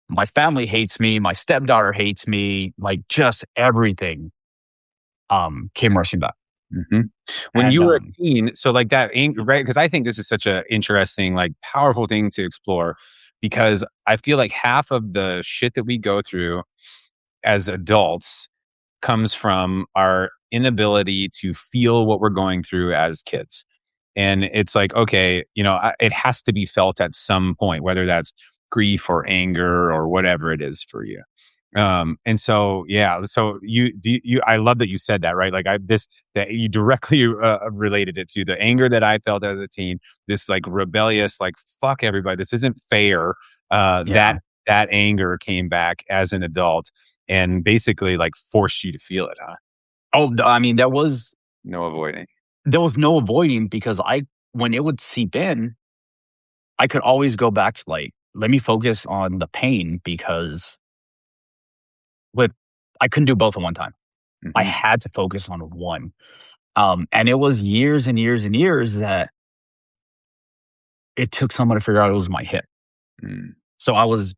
My family hates me, my stepdaughter hates me, like just everything. came rushing back. Mhm. When And you were a teen, so, like, that anger, right? Because I think this is such a interesting, like, powerful thing to explore because I feel like half of the shit that we go through as adults comes from our inability to feel what we're going through as kids. And it's like, okay, it has to be felt at some point, whether that's grief or anger or whatever it is for you. And so, yeah, so I love that you said that, right? Like that you directly related it to the anger that I felt as a teen, this like rebellious, like, fuck everybody, this isn't fair. yeah. That anger came back as an adult and basically like forced you to feel it, huh? I mean, No avoiding. there was no avoiding because when it would seep in, I could always go back to like, let me focus on the pain because with I couldn't do both at one time. I Mhm, had to focus on one. And it was years and years and years that it took someone to figure out it was my hip. mm, So I was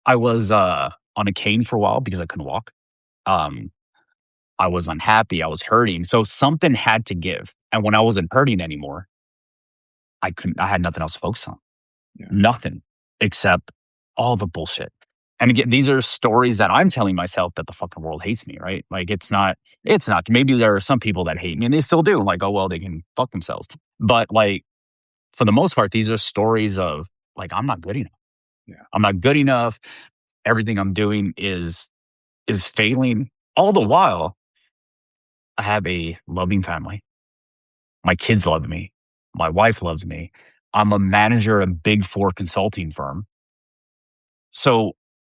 on a cane for a while because I couldn't walk. Um, I was unhappy. I was hurting. So something had to give. And when I wasn't hurting anymore, I had nothing else to focus on. yeah, Nothing except all the bullshit. And again, these are stories that I'm telling myself that the fucking world hates me, right? Like it's not. Maybe there are some people that hate me and they still do. Like, oh well, they can fuck themselves. But like for the most part, these are stories of like, I'm not good enough. yeah, I'm not good enough. Everything I'm doing is failing. All the while, I have a loving family. My kids love me. My wife loves me. I'm a manager of a big four consulting firm. So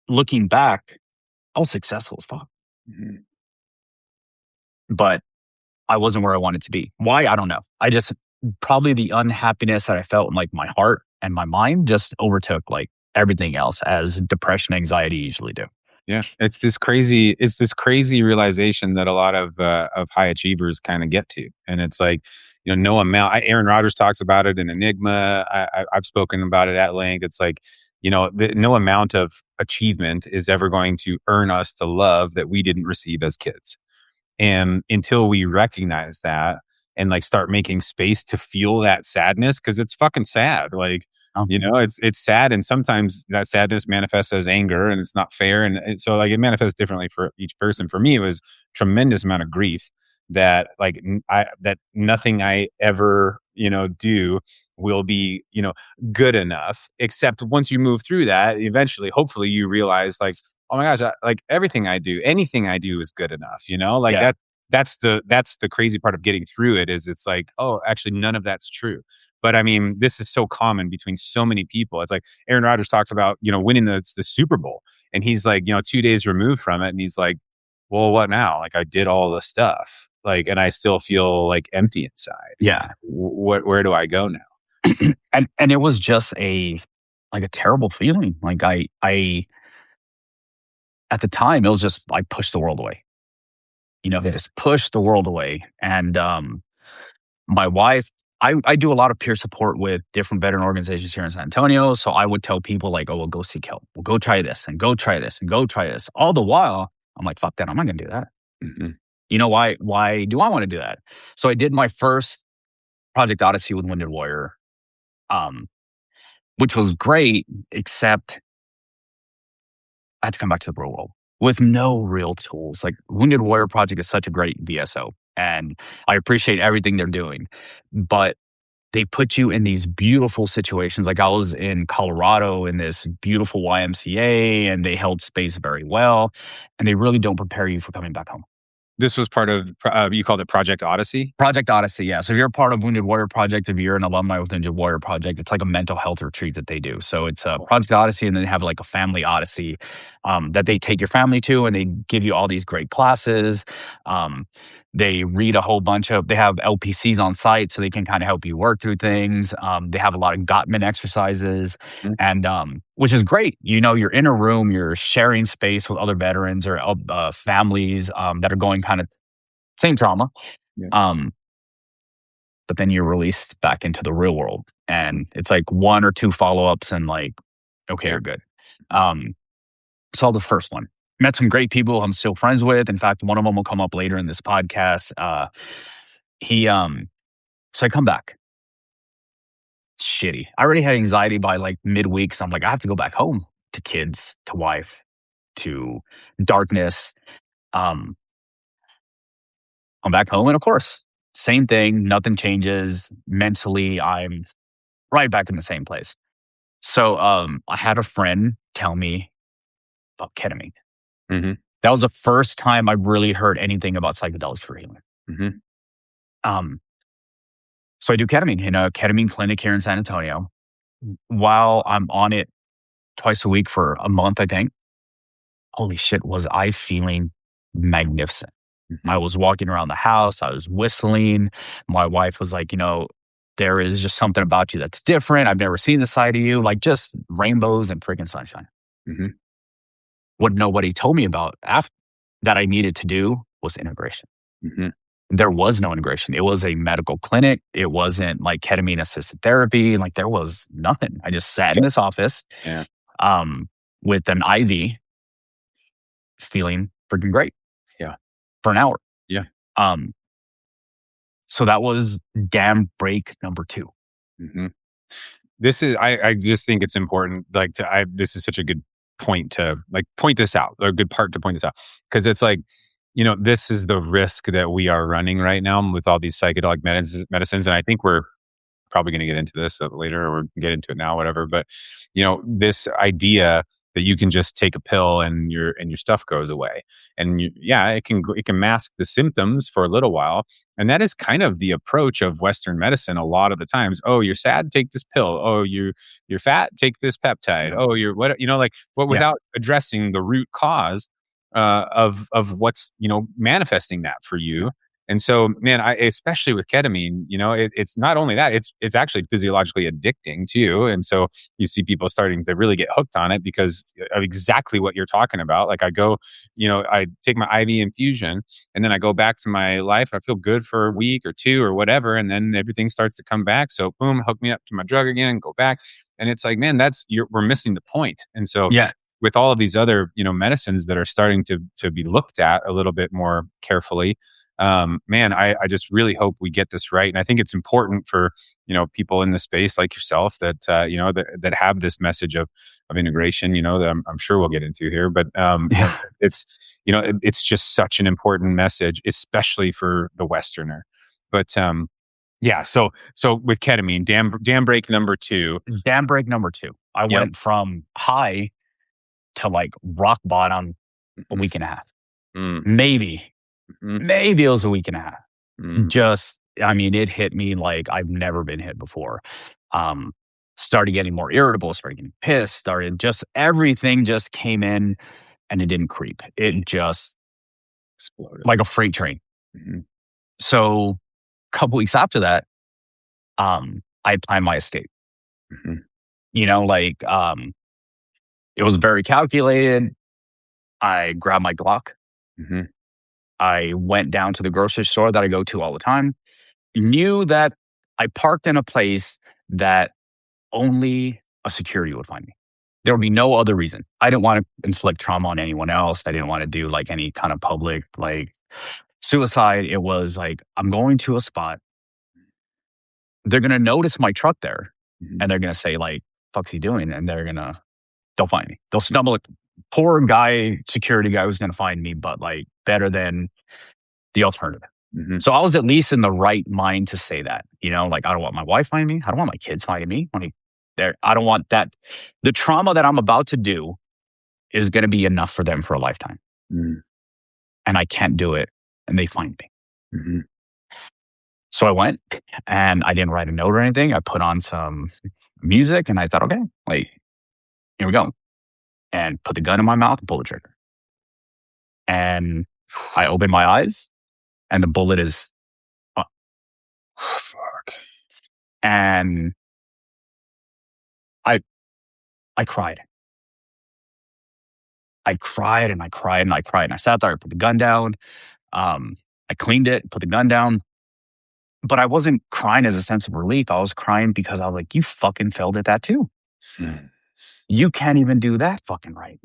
looking back, I was successful as fuck, mhm. but I wasn't where I wanted to be. Why? I don't know. I just probably the unhappiness that I felt in like my heart and my mind just overtook like everything else as depression, anxiety usually do. Yeah, it's this crazy realization that a lot of high achievers kind of get to, and it's like, no amount. Aaron Rodgers talks about it in Enigma. I've spoken about it at length. It's like, no amount of achievement is ever going to earn us the love that we didn't receive as kids. And until we recognize that and like start making space to feel that sadness, because it's fucking sad. Like, Oh, it's sad. And sometimes that sadness manifests as anger and it's not fair. And so like it manifests differently for each person. For me, it was tremendous amount of grief that like that nothing I ever, do will be, good enough. Except once you move through that, eventually, hopefully you realize like, oh my gosh, like everything I do, anything I do is good enough, like yeah. that's the crazy part of getting through it is it's like, oh, actually none of that's true. But I mean, this is so common between so many people. It's like Aaron Rodgers talks about, winning the Super Bowl and he's like, 2 days removed from it and he's like, well, what now? Like I did all the stuff. Like and I still feel like empty inside. Yeah. Where do I go now? And it was just a terrible feeling. Like I at the time it was just I pushed the world away. Just pushed the world away. And my wife, I do a lot of peer support with different veteran organizations here in San Antonio. So I would tell people like, oh, well, go seek help. Well, go try this and go try this and go try this. All the while, I'm like, fuck that. I'm not gonna do that. Mhm. Why do I want to do that? So I did my first Project Odyssey with Wounded Warrior, um, which was great, except I had to come back to the real world with no real tools. Like Wounded Warrior Project is such a great VSO, and I appreciate everything they're doing, but they put you in these beautiful situations. Like I was in Colorado in this beautiful YMCA, and they held space very well, and they really don't prepare you for coming back home. This was part of you called it Project Odyssey. Project Odyssey, yeah. So if you're a part of Wounded Warrior Project, if you're an alumni with Wounded Warrior Project, it's like a mental health retreat that they do. So it's a Project Odyssey, and then they have like a family Odyssey that they take your family to, and they give you all these great classes. Um, they read a whole bunch of. They have LPCs on site, so they can kind of help you work through things. They have a lot of Gottman exercises, Mm, and which is great. You're in a room, you're sharing space with other veterans or families that are going kind of same trauma. yeah. Um, but then you're released back into the real world. And it's like one or two follow ups and like, okay, Yeah. you're good. Mhm. Um, saw the first one. Met some great people I'm still friends with. In fact, one of them will come up later in this podcast. He so I come back. Shitty. I already had anxiety by like midweek, so I'm like, I have to go back home to kids, to wife, to darkness. Um, I'm back home, and of course, same thing. Nothing changes mentally. I'm right back in the same place. So, I had a friend tell me about ketamine. Mhm, That was the first time I really heard anything about psychedelics for healing. mhm, Um, so I do ketamine in a ketamine clinic here in San Antonio. While I'm on it twice a week for a month, I think. Holy shit, was I feeling magnificent. I mhm, was walking around the house, I was whistling. My wife was like, there is just something about you that's different. I've never seen this side of you, like just rainbows and freaking sunshine. mhm, What nobody told me about after that I needed to do was integration. mhm. There was no integration. It was a medical clinic. It wasn't like ketamine assisted therapy. Like there was nothing. I just sat in this office Yeah, um, with an IV feeling freaking great yeah, for an hour. yeah. Um, so that was dam break number 2. Mhm. This is I just think it's important, like, this is such a good point to, like, point this out, or a good part to point this out, because it's like, this is the risk that we are running right now with all these psychedelic medicines, and I think we're probably going to get into this later, or get into it now, whatever. But this idea that you can just take a pill and your stuff goes away, and yeah, it can mask the symptoms for a little while, and that is kind of the approach of Western medicine. A lot of the times, oh, you're sad, take this pill. Oh, you're fat, take this peptide. Yeah. Oh, you're what, like, but Yeah. without addressing the root cause of what's manifesting that for you. And so, man, I especially with ketamine, it's not only that, it's actually physiologically addicting too. And so you see people starting to really get hooked on it because of exactly what you're talking about. Like I take my IV infusion, and then I go back to my life. I feel good for a week or two or whatever, and then everything starts to come back. So boom, hook me up to my drug again, go back. And it's like, man, we're missing the point. And so Yeah. with all of these other, medicines that are starting to be looked at a little bit more carefully, man, I just really hope we get this right. And I think it's important for people in the space like yourself that that have this message of integration, that I'm sure we'll get into here. But Yeah. it's it's just such an important message, especially for the Westerner. But yeah, so with ketamine, dam break number 2. Dam break number 2. I Yep. went from high to like rock bottom a Hmm. week and a half. Mm, Maybe, hmm. maybe it was a week and a half. Mm, Just, I mean, it hit me like I've never been hit before. Um, Started getting more irritable, started getting pissed, started just everything just came in and it didn't creep. It just exploded. like a freight train. Hmm. So a couple weeks after that, I planned my escape. Hmm. Like it was very calculated. I grabbed my Glock. Hmm. I went down to the grocery store that I go to all the time. Knew that I parked in a place that only a security would find me. There would be no other reason. I didn't want to inflict trauma on anyone else. I didn't want to do like any kind of public like suicide. It was like I'm going to a spot. They're gonna notice my truck there, Hmm. and they're gonna say like, "Fuck's he doing?" And they'll find me. They'll stumble. Poor guy, security guy was gonna find me, but like better than the alternative. Hmm. So I was at least in the right mind to say that, like I don't want my wife finding me. I don't want my kids finding me. I don't want that. The trauma that I'm about to do is going to be enough for them for a lifetime. Hmm. And I can't do it. And they find me. Hmm. So I went and I didn't write a note or anything. I put on some music and I thought, okay, like, here we go. And put the gun in my mouth and pull the trigger. And I open my eyes and the bullet is up. Fuck. And I I cried. I cried and I cried and I cried. And I sat there, I put the gun down. I cleaned it, put the gun down. But I wasn't crying as a sense of relief. I was crying because I was like, you fucking failed at that too. Mm. You can't even do that fucking right.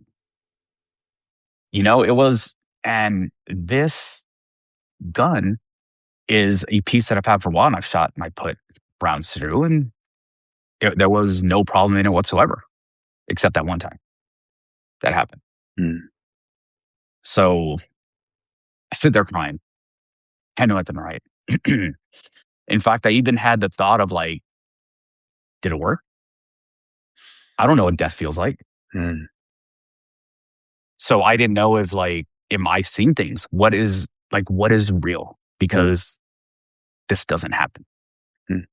It was, and this gun is a piece that I've had for a while, and I've shot and I put rounds through, and there was no problem in it whatsoever, except that one time that happened. Mm, So I sit there crying. I know nothing right. In fact, I even had the thought of like, did it work? I don't know what death feels like. mm, So I didn't know if like, am I seeing things? What is real? mm, Because this doesn't happen, mm,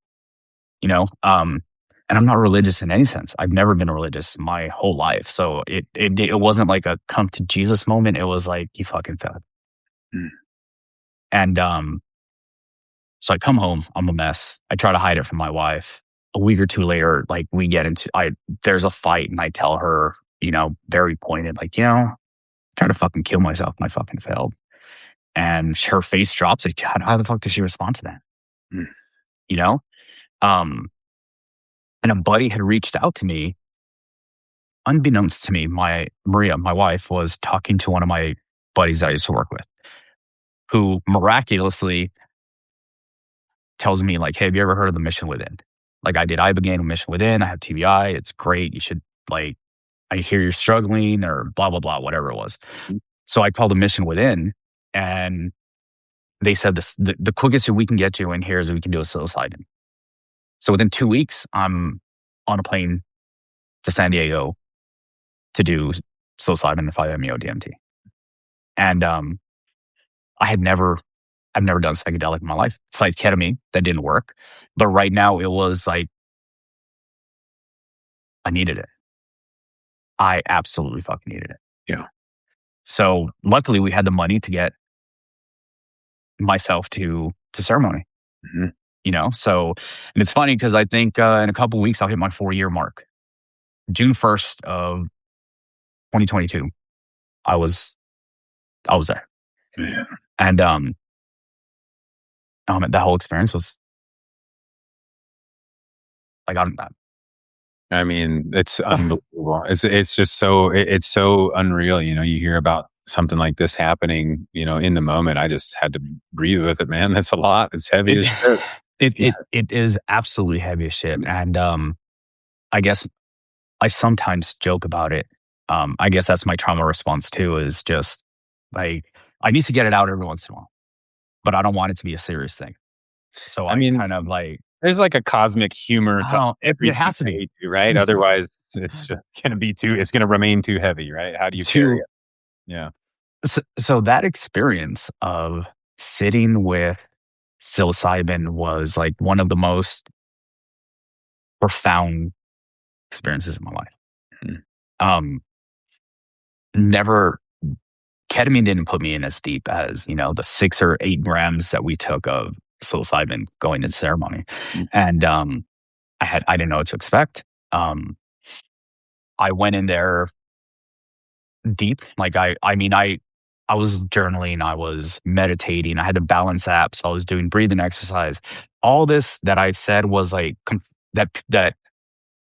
you know? And I'm not religious in any sense. I've never been religious my whole life. So it wasn't like a come to Jesus moment. It was like, you fucking failed. mm, And so I come home, I'm a mess. I try to hide it from my wife. A week or two later, like we get into there's a fight and I tell her, very pointed, like, try to fucking kill myself and I fucking failed. And her face drops. Like, how the fuck does she respond to that? mm. You know? Um, and a buddy had reached out to me, unbeknownst to me. My wife, was talking to one of my buddies I used to work with, who miraculously tells me, like, hey, have you ever heard of the Mission Within? Like I did Ibogaine with Mission Within. I have TBI. It's great. You should like, I hear you're struggling or blah, blah, blah, whatever it was. So I called the Mission Within and they said the quickest we can get you in here is we can do a psilocybin. So within 2 weeks, I'm on a plane to San Diego to do psilocybin and 5-MeO DMT. And I had never, I've never done psychedelic in my life. It's like ketamine that didn't work, but right now it was like I needed it. I absolutely fucking needed it. Yeah. So luckily, we had the money to get myself to ceremony. Mhm. So and it's funny because I think in a couple weeks I'll hit my 4-year mark. June 1st of 2022, I was I was there, Man. and that whole experience was like I mean, it's unbelievable. It's just so it's so unreal. You hear about something like this happening. In the moment. I just had to breathe with it, man. That's a lot. It's heavy it as shit. Yeah. it is absolutely heavy as shit, and I guess I sometimes joke about it. I guess that's my trauma response too. Is just like I need to get it out every once in a while, but I don't want it to be a serious thing. So I I mean, kind of like, there's like a cosmic humor to oh, it everything has to that be you do, right? Otherwise, it's just gonna be too. It's gonna remain too heavy, right? How do you carry too. it? Yeah. So that experience of sitting with psilocybin was like one of the most profound experiences in my life. Mhm. Um, never ketamine didn't put me in as deep as the 6 or 8 grams that we took of psilocybin going into ceremony, Mm. and I didn't know what to expect. Um, I went in there deep. Like I was journaling, I was meditating, I had the balance app, so I was doing breathing exercise. All this that I said was like that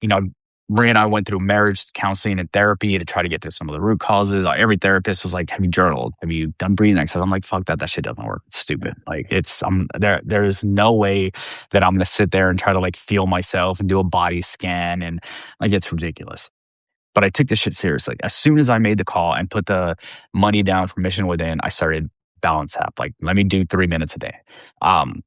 you know, Maria and I went through marriage counseling and therapy to try to get to some of the root causes. Every therapist was like, "Have you journaled? Have you done breathing exercise?" I'm like, "Fuck that! That shit doesn't work. It's stupid. Like, it's there's no way that I'm gonna sit there and try to like feel myself and do a body scan and like it's ridiculous." But I took this shit seriously. As soon as I made the call and put the money down for Mission Within, I started balance app. Like, let me do 3 minutes a day. Um,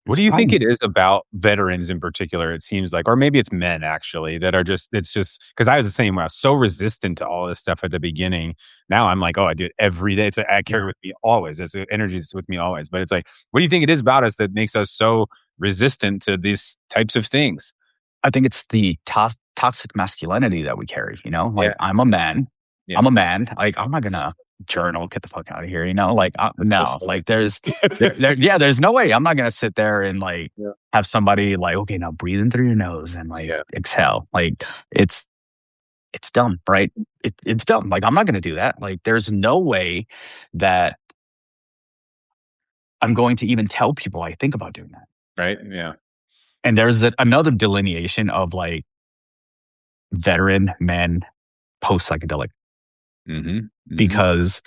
What do you think it is about veterans in particular? It seems like, or maybe it's men actually that are just. It's just because I was the same way. I was so resistant to all this stuff at the beginning. Now I'm like, oh, I do it every day. I carry it with me always. It's energy is with me always. But it's like, what do you think it is about us that makes us so resistant to these types of things? I think it's the toxic masculinity that we carry. Yeah, Like I'm a man. yeah. I'm a man. Like I'm not gonna journal. Get the fuck out of here. Like That's so no. funny. Like yeah. There's no way. I'm not gonna sit there and like Yeah, have somebody like, okay, now breathe in through your nose and like yeah. exhale. Like it's it's dumb, right? It's dumb. Like I'm not gonna do that. Like there's no way that I'm going to even tell people I think about doing that. Right. Yeah. And there's another delineation of like veteran men post psychedelic. Mhm. Mhm. because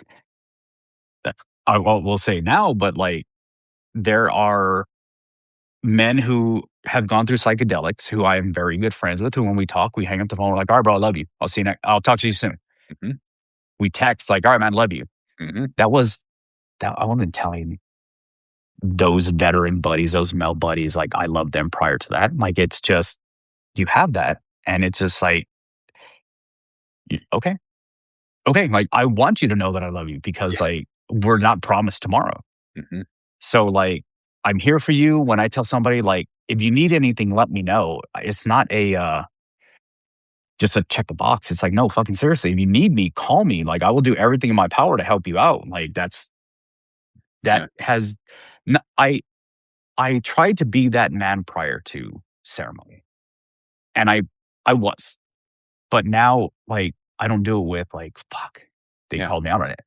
I will say now, but like there are men who have gone through psychedelics who I am very good friends with, who when we talk, we hang up the phone, we're like, all right, bro, I love you. I'll see you next. I'll talk to you soon. Mhm. We text like, all right, man, love you. Mhm. That was that I wasn't telling those veteran buddies, those male buddies, like I loved them prior to that. Like it's just you have that. And it's just like, okay, okay. Like I want you to know that I love you because Yeah. like we're not promised tomorrow. Mhm. So like I'm here for you. When I tell somebody like if you need anything, let me know. It's not a just a check the box. It's like, no, fucking seriously. If you need me, call me. Like I will do everything in my power to help you out. Like that Yeah. has I tried to be that man prior to ceremony. And I was. But now like I don't do it with like fuck. They Yeah. called me out on it.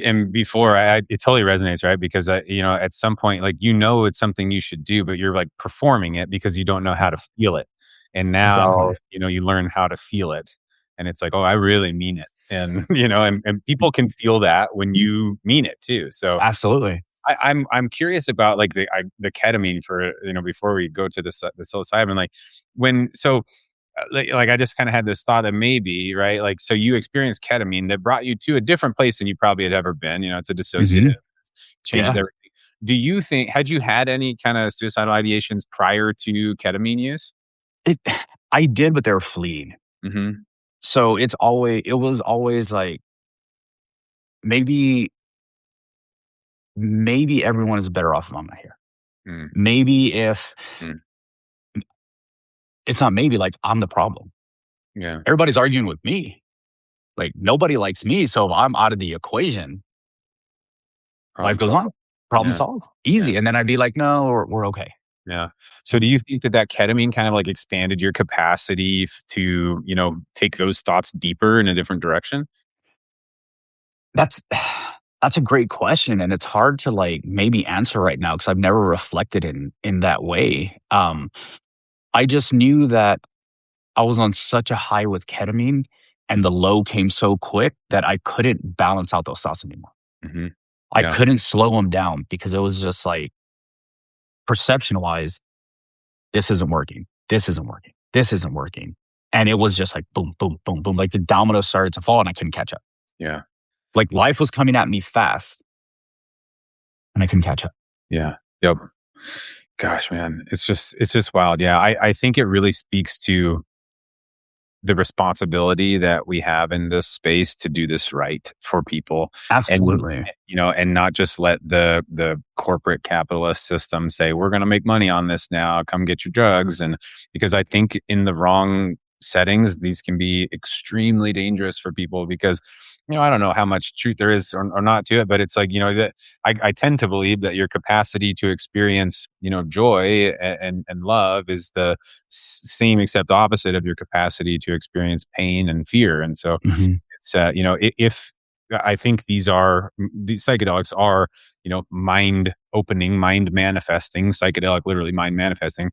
And before it totally resonates, right? Because at some point, like it's something you should do, but you're like performing it because you don't know how Yeah, to feel it. And now, exactly. you learn how to feel it, and it's like, oh, I really mean it, and and people can feel that when you mean it too. So Absolutely. I'm curious about like the ketamine for before we go to the psilocybin, like when so like I just kind of had this thought that maybe, right? Like, so you experienced ketamine that brought you to a different place than you probably had ever been. It's a dissociative, Mhm. changes Yeah. everything. Do you think, had you had any kind of suicidal ideations prior to ketamine use? It I did, but they were fleeting. Hmm. So it was always like maybe maybe everyone is better off if I'm not here. Mm, Maybe if mm, it's not maybe like I'm the problem. yeah. Everybody's arguing with me. Like nobody likes me. So if I'm out of the equation, life Problem goes on. solved. Problem Yeah. solved. Yeah. Easy. And then I'd be like, no, we're okay. Yeah. So do you think that ketamine kind of like expanded your capacity to, take those thoughts deeper in a different direction? That's that's a great question. And it's hard to like maybe answer right now because I've never reflected in that way. I just knew that I was on such a high with ketamine and Mm, the low came so quick that I couldn't balance out those thoughts anymore. mhm. I Yeah. couldn't slow them down because it was just like perception wise, this isn't working. This isn't working. This isn't working. And it was just like boom, boom, boom, boom. Like the dominoes started to fall and I couldn't catch up. Yeah. Like life was coming at me fast and I couldn't catch up. Yeah. Yep. Gosh, man, it's just wild. Yeah, I think it really speaks to the responsibility that we have in this space to do this right for people, and Absolutely. and not just let the corporate capitalist system say we're going to make money on this now, come get your drugs. And because I think in the wrong settings these can be extremely dangerous for people, because I don't know how much truth there is or not to it, but it's like that I tend to believe that your capacity to experience joy and love is the same except opposite of your capacity to experience pain and fear. And so Mhm. it's if I think these psychedelics are mind opening, mind manifesting, psychedelic literally mind manifesting,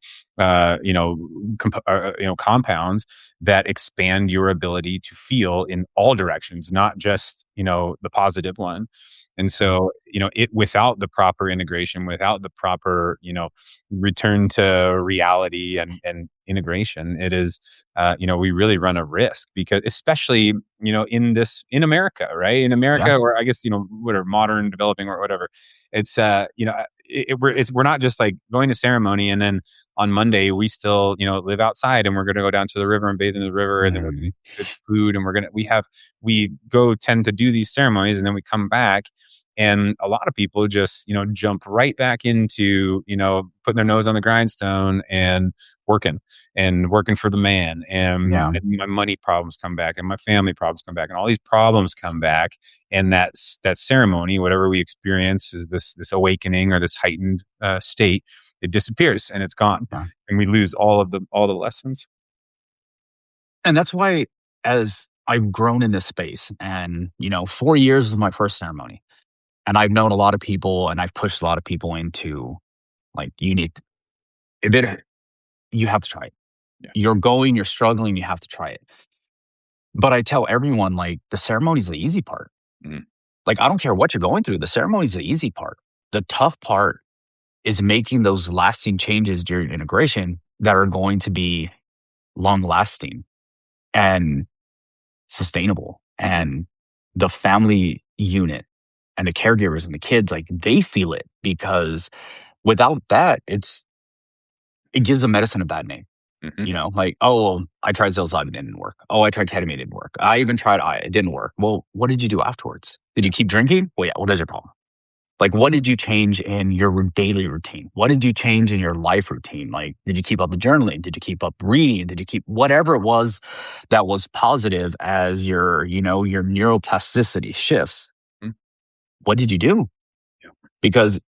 compounds that expand your ability to feel in all directions, not just the positive one. And so it, without the proper integration, without the proper return to reality and integration, it is we really run a risk, because especially in America, right? In Yeah. America, or I guess whatever, modern, developing, or whatever, it's we're not just like going to ceremony and then on Monday we still live outside and we're going to go down to the river and bathe in the river, and then we're Mhm. good food, and we go tend to do these ceremonies, and then we come back, and a lot of people just jump right back into putting their nose on the grindstone and working working for the man, Yeah. and my money problems come back, and my family problems come back, and all these problems come back, and that ceremony, whatever we experience, is this awakening or this heightened state, it disappears and it's gone, Yeah. and we lose all the lessons. And that's why as I've grown in this space and, 4 years was my first ceremony. And I've known a lot of people and I've pushed a lot of people into like, it, you have to try it. Yeah. You're struggling, you have to try it. But I tell everyone, like, the ceremony's the easy part. Mhm. Like, I don't care what you're going through, the ceremony's the easy part. The tough part is making those lasting changes during integration that are going to be long lasting and sustainable. Mhm. And the family unit and the caregivers and the kids, like, they feel it because without that, it gives the medicine a bad name. Mhm. You know, like, oh, well, I tried psilocybin, it didn't work. Oh, I tried ketamine, it didn't work. I even tried it didn't work. Well, what did you do afterwards? Did you Yeah. keep drinking? Well, yeah. Well, there's your problem. Like, what did you change in your daily routine? What did you change in your life routine? Like, did you keep up the journaling? Did you keep up reading? Did you keep whatever it was that was positive as your neuroplasticity shifts? Mhm. What did you do? Yeah. Because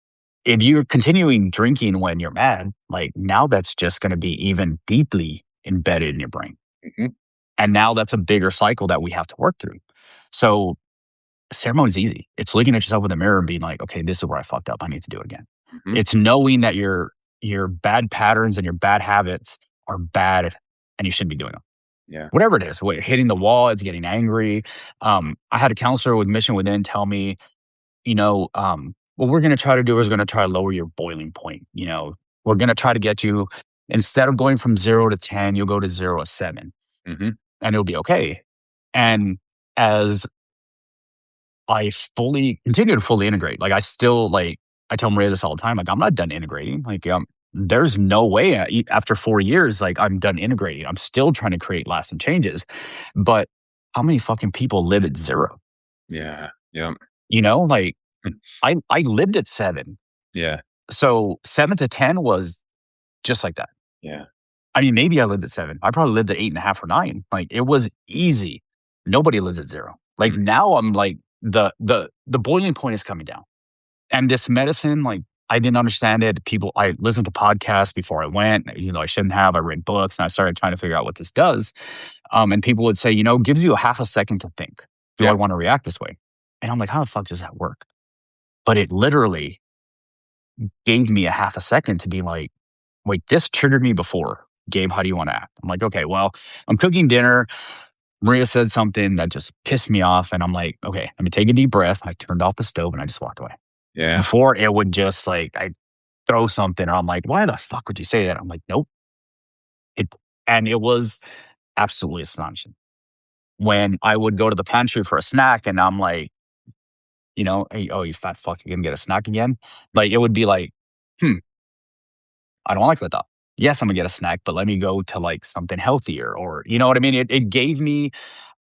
if you're continuing drinking when you're mad, like now that's just going to be even deeply embedded in your brain. Mhm. And now that's a bigger cycle that we have to work through. So ceremony is easy. It's looking at yourself in the mirror and being like, okay, this is where I fucked up. I need to do it again. Mhm. It's knowing that your bad patterns and your bad habits are bad and you shouldn't be doing them. Yeah. Whatever it is, hitting the wall, it's getting angry. I had a counselor with Mission Within tell me, what we're going to try to do is going to try to lower your boiling point. We're going to try to get you, instead of going from 0 to 10, you'll go to 0 to 7 Mhm. and it'll be okay. And as I fully continue to fully integrate. Like I tell Maria this all the time. Like I'm not done integrating. Like there's no way after 4 years, like I'm done integrating. I'm still trying to create lasting changes. But how many fucking people live at 0? Yeah. Yep. Like Mm. I lived at 7. Yeah. So 7 to 10 was just like that. Yeah. I mean, maybe I lived at 7. I probably lived at 8.5 or 9. Like it was easy. Nobody lives at 0. Like Mm. now I'm like the boiling point is coming down. And this medicine, like I didn't understand it. I listened to podcasts before I went. I shouldn't have. I read books and I started trying to figure out what this does. And people would say, gives you a half a second to think. Do I Yeah. want to react this way? And I'm like, how the fuck does that work? But it literally gave me a half a second to be like, wait, this triggered me before. Gabe, how do you want to act? I'm like, okay, well, I'm cooking dinner. Maria said something that just pissed me off. And I'm like, okay, let me take a deep breath. I turned off the stove and I just walked away. Yeah. Before it would just like, I throw something and I'm like, why the fuck would you say that? I'm like, nope. It, and it was absolutely astonishing. When I would go to the pantry for a snack and I'm like, hey, oh, you fat fuck, you're gonna get a snack again? Like, it would be like, hmm, I don't like that thought. Yes, I'm gonna get a snack, but let me go to like something healthier or you know what I mean? It gave me,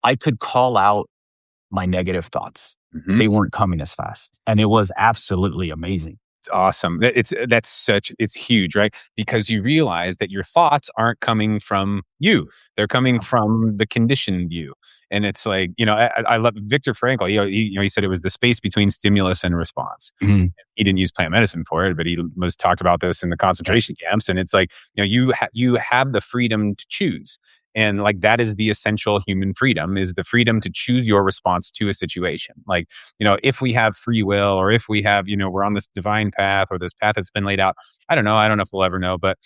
I could call out my negative thoughts. Mhm. They weren't coming as fast. And it was absolutely amazing. It's awesome. It's huge, right? Because you realize that your thoughts aren't coming from you; they're coming from the conditioned you. And it's like I love Viktor Frankl. He said it was the space between stimulus and response. Mhm. He didn't use plant medicine for it, but he was talked about this in the Yeah. concentration camps. And it's like you have the freedom to choose. And like that is the essential human freedom is the freedom to choose your response to a situation. Like if we have free will or if we have, we're on this divine path or this path that's been laid out, I don't know. I don't know if we'll ever know, but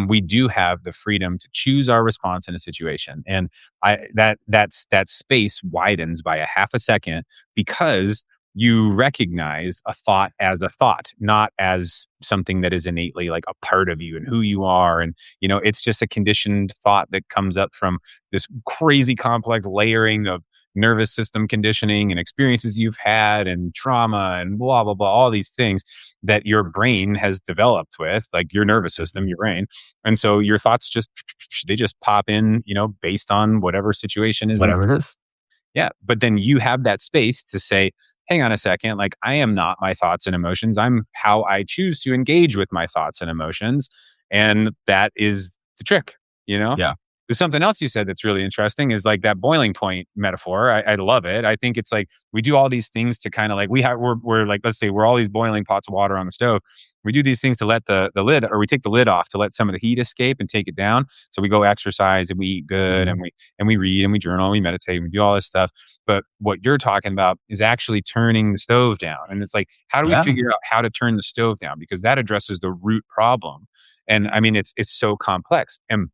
we do have the freedom to choose our response in a situation. And that space widens by a half a second because you recognize a thought as a thought, not as something that is innately like a part of you and who you are. And, it's just a conditioned thought that comes up from this crazy complex layering of nervous system conditioning and experiences you've had and trauma and blah, blah, blah, all these things that your brain has developed with, like your nervous system, your brain. And so your thoughts they just pop in, based on whatever situation is in. Whatever it is. Yeah. But then you have that space to say, hang on a second, like I am not my thoughts and emotions. I'm how I choose to engage with my thoughts and emotions. And that is the trick, you know? Yeah. There's something else you said that's really interesting is like that boiling point metaphor. I love it. I think it's like we do all these things to kind of like we're like, let's say we're all these boiling pots of water on the stove. We do these things to let the lid or we take the lid off to let some of the heat escape and take it down. So we go exercise and we eat good Mhm. and we read and we journal and we meditate and we do all this stuff. But what you're talking about is actually turning the stove down. And it's like, how do we Yeah. figure out how to turn the stove down? Because that addresses the root problem. And I mean, it's so complex. And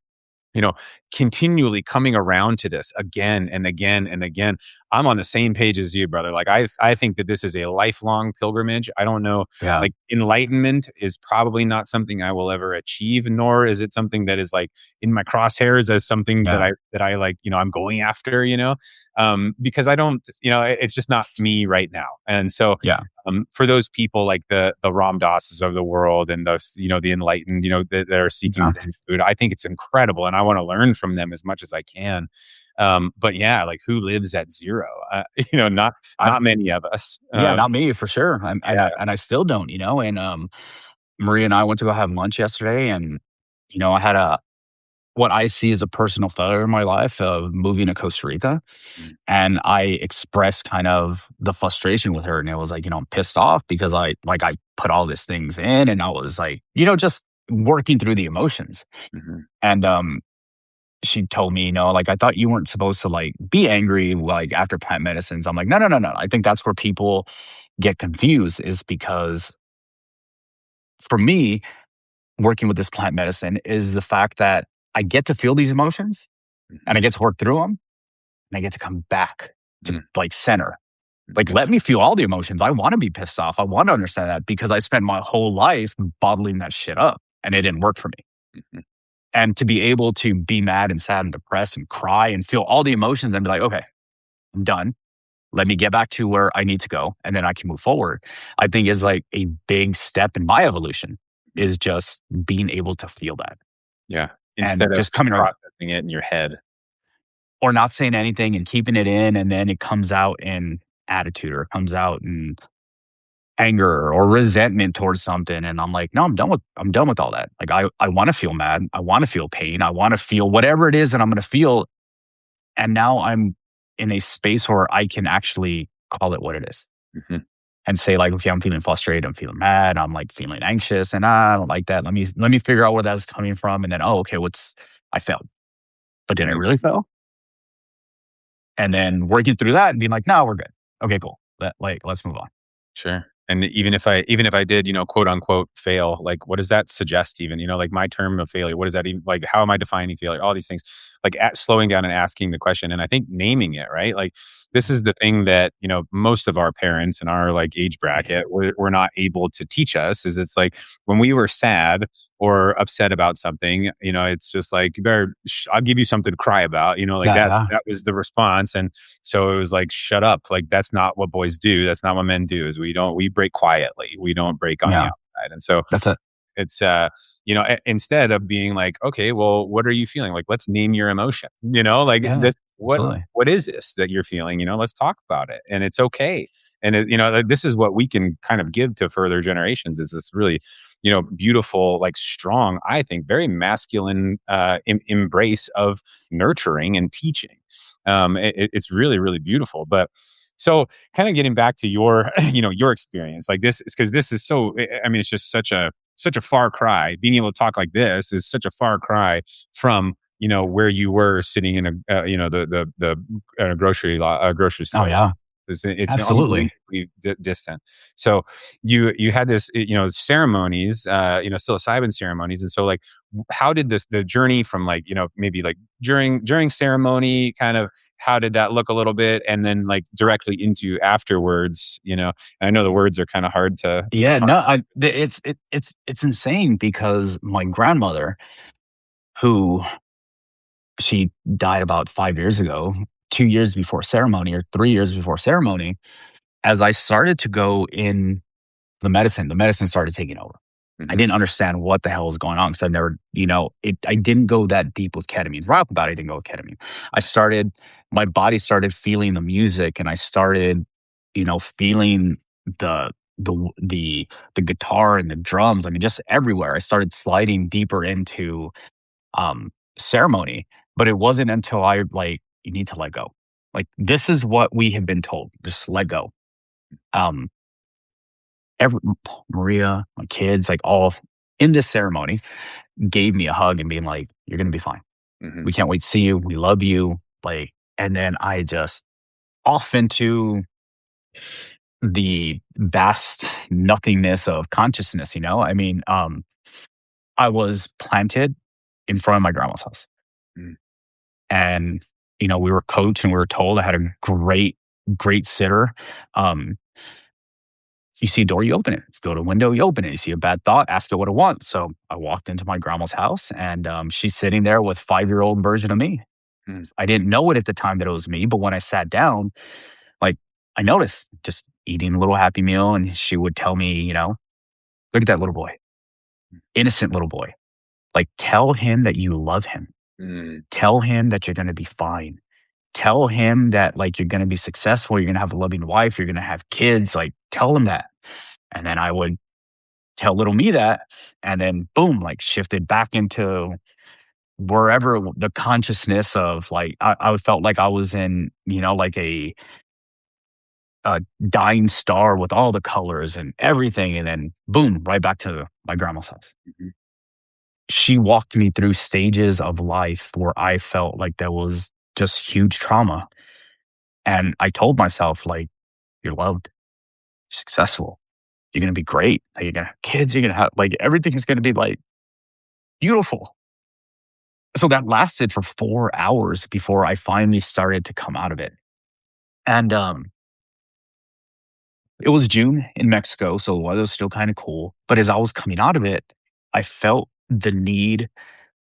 you know, continually coming around to this again and again and again. I'm on the same page as you, brother. Like I think that this is a lifelong pilgrimage. I don't know, Yeah, like enlightenment is probably not something I will ever achieve, nor is it something that is like in my crosshairs as something yeah, that I like, I'm going after, because I don't, it's just not me right now. And so yeah. for those people like the Ram Dasses of the world and those, the enlightened, that are seeking Yeah. food, I think it's incredible, and I want to learn from them as much as I can. But yeah, like who lives at zero? I Not many of us. Yeah, not me for sure. Yeah. And I still don't, and Maria and I went to go have lunch yesterday, and I had a what I see as a personal failure in my life of moving to Costa Rica. Mm, And I expressed kind of the frustration with her. And it was like, I'm pissed off because I put all these things in and I was like, just working through the emotions. mhm, And she told me, like, I thought you weren't supposed to like be angry like after plant medicines. I'm like, no, no, no, no. I think that's where people get confused is because for me, working with this plant medicine is the fact that I get to feel these emotions and mhm, I get to work through them and I get to come back to mm, like center. Like, mhm, let me feel all the emotions. I want to be pissed off. I want to understand that because I spent my whole life bottling that shit up and it didn't work for me. mhm, And to be able to be mad and sad and depressed and cry and feel all the emotions and be like, okay, I'm done. Let me get back to where I need to go and then I can move forward. I think is like a big step in my evolution mhm. is just being able to feel that Yeah. and Instead of just just coming around processing it in your head. or not saying anything and keeping it in. And then it comes out in attitude or it comes out in anger or resentment towards something. And I'm like, no, I'm done with all that. Like I want to feel mad. I want to feel pain. I want to feel whatever it is that I'm going to feel. And now I'm in a space where I can actually call it what it is Mhm, and say like, okay, I'm feeling frustrated. I'm feeling mad. I'm like feeling anxious and I don't like that. Let me figure out where that's coming from. And then, oh, okay, I failed, but did I mhm. really fail? And then working through that and being like, no, we're good. Okay, cool. Let's move on. Sure. And even if I did, quote unquote fail, like what does that suggest even? Like my term of failure, what does that even like how am I defining failure? All these things. Like slowing down and asking the question. And I think naming it, right? Like this is the thing that, most of our parents in our like age bracket were not able to teach us is it's like when we were sad or upset about something, it's just like you better I'll give you something to cry about, like Yeah, that yeah, that was the response. And so it was like, shut up. Like, that's not what boys do. That's not what men do is we break quietly. We don't break on the yeah. outside. And so That's it. it's, instead of being like, okay, well, what are you feeling? Like, let's name your emotion, like Yeah, this, absolutely. what is this that you're feeling? Let's talk about it. And it's okay. And like, this is what we can kind of give to further generations is this really, beautiful, like strong, I think very masculine, embrace of nurturing and teaching. It's really, really beautiful. But so kind of getting back to your, your experience, like this is because this is so, I mean, it's just such a far cry. Being able to talk like this is such a far cry from, where you were sitting in a, grocery Oh, store. yeah, It's absolutely. unbelievably distant. So you had this, ceremonies, psilocybin ceremonies, and so like, how did the journey from like, maybe like during ceremony, kind of how did that look a little bit, and then like directly into afterwards, and I know the words are kind of hard to. Yeah, no, it's insane because my grandmother, who she died about 5 years ago, 2 years before ceremony or 3 years before ceremony, as I started to go in the medicine started taking over. I Mhm, didn't understand what the hell was going on because I've never, I didn't go that deep with ketamine. Right off the bat, I didn't go with ketamine. My body started feeling the music and I started, feeling the, the guitar and the drums. I mean, just everywhere. I started sliding deeper into, ceremony, but it wasn't until I like, you need to let go. Like, this is what we have been told. Just let go. Um, every Maria, my kids, like all in this ceremony, gave me a hug and being like, "You're gonna be fine. mhm, We can't wait to see you. We love you." Like, and then I just off into the vast nothingness of consciousness. I mean, I was planted in front of my grandma's house. mhm, and we were coached and we were told I had a great sitter. Um, you see a door, you open it. You go to a window, you open it. You see a bad thought, ask it what it wants. So I walked into my grandma's house, and she's sitting there with 5-year-old version of me. Mm, I didn't know it at the time that it was me, but when I sat down, like, I noticed just eating a little Happy Meal, and she would tell me, "Look at that little boy, innocent little boy. Like, tell him that you love him. mm, Tell him that you're gonna be fine. Tell him that, like, you're gonna be successful, you're gonna have a loving wife, you're gonna have kids, like, tell him that." And then I would tell little me that, and then boom, like, shifted back into wherever the consciousness of, like, I felt like I was in, like a dying star with all the colors and everything, and then boom, right back to my grandma's house. mhm, She walked me through stages of life where I felt like there was just huge trauma. And I told myself, like, you're loved, you're successful, you're gonna be great. Like, you're gonna have kids, you're gonna have, like, everything is gonna be like beautiful. So that lasted for 4 hours before I finally started to come out of it. And it was June in Mexico, so the weather was still kind of cool. But as I was coming out of it, I felt the need.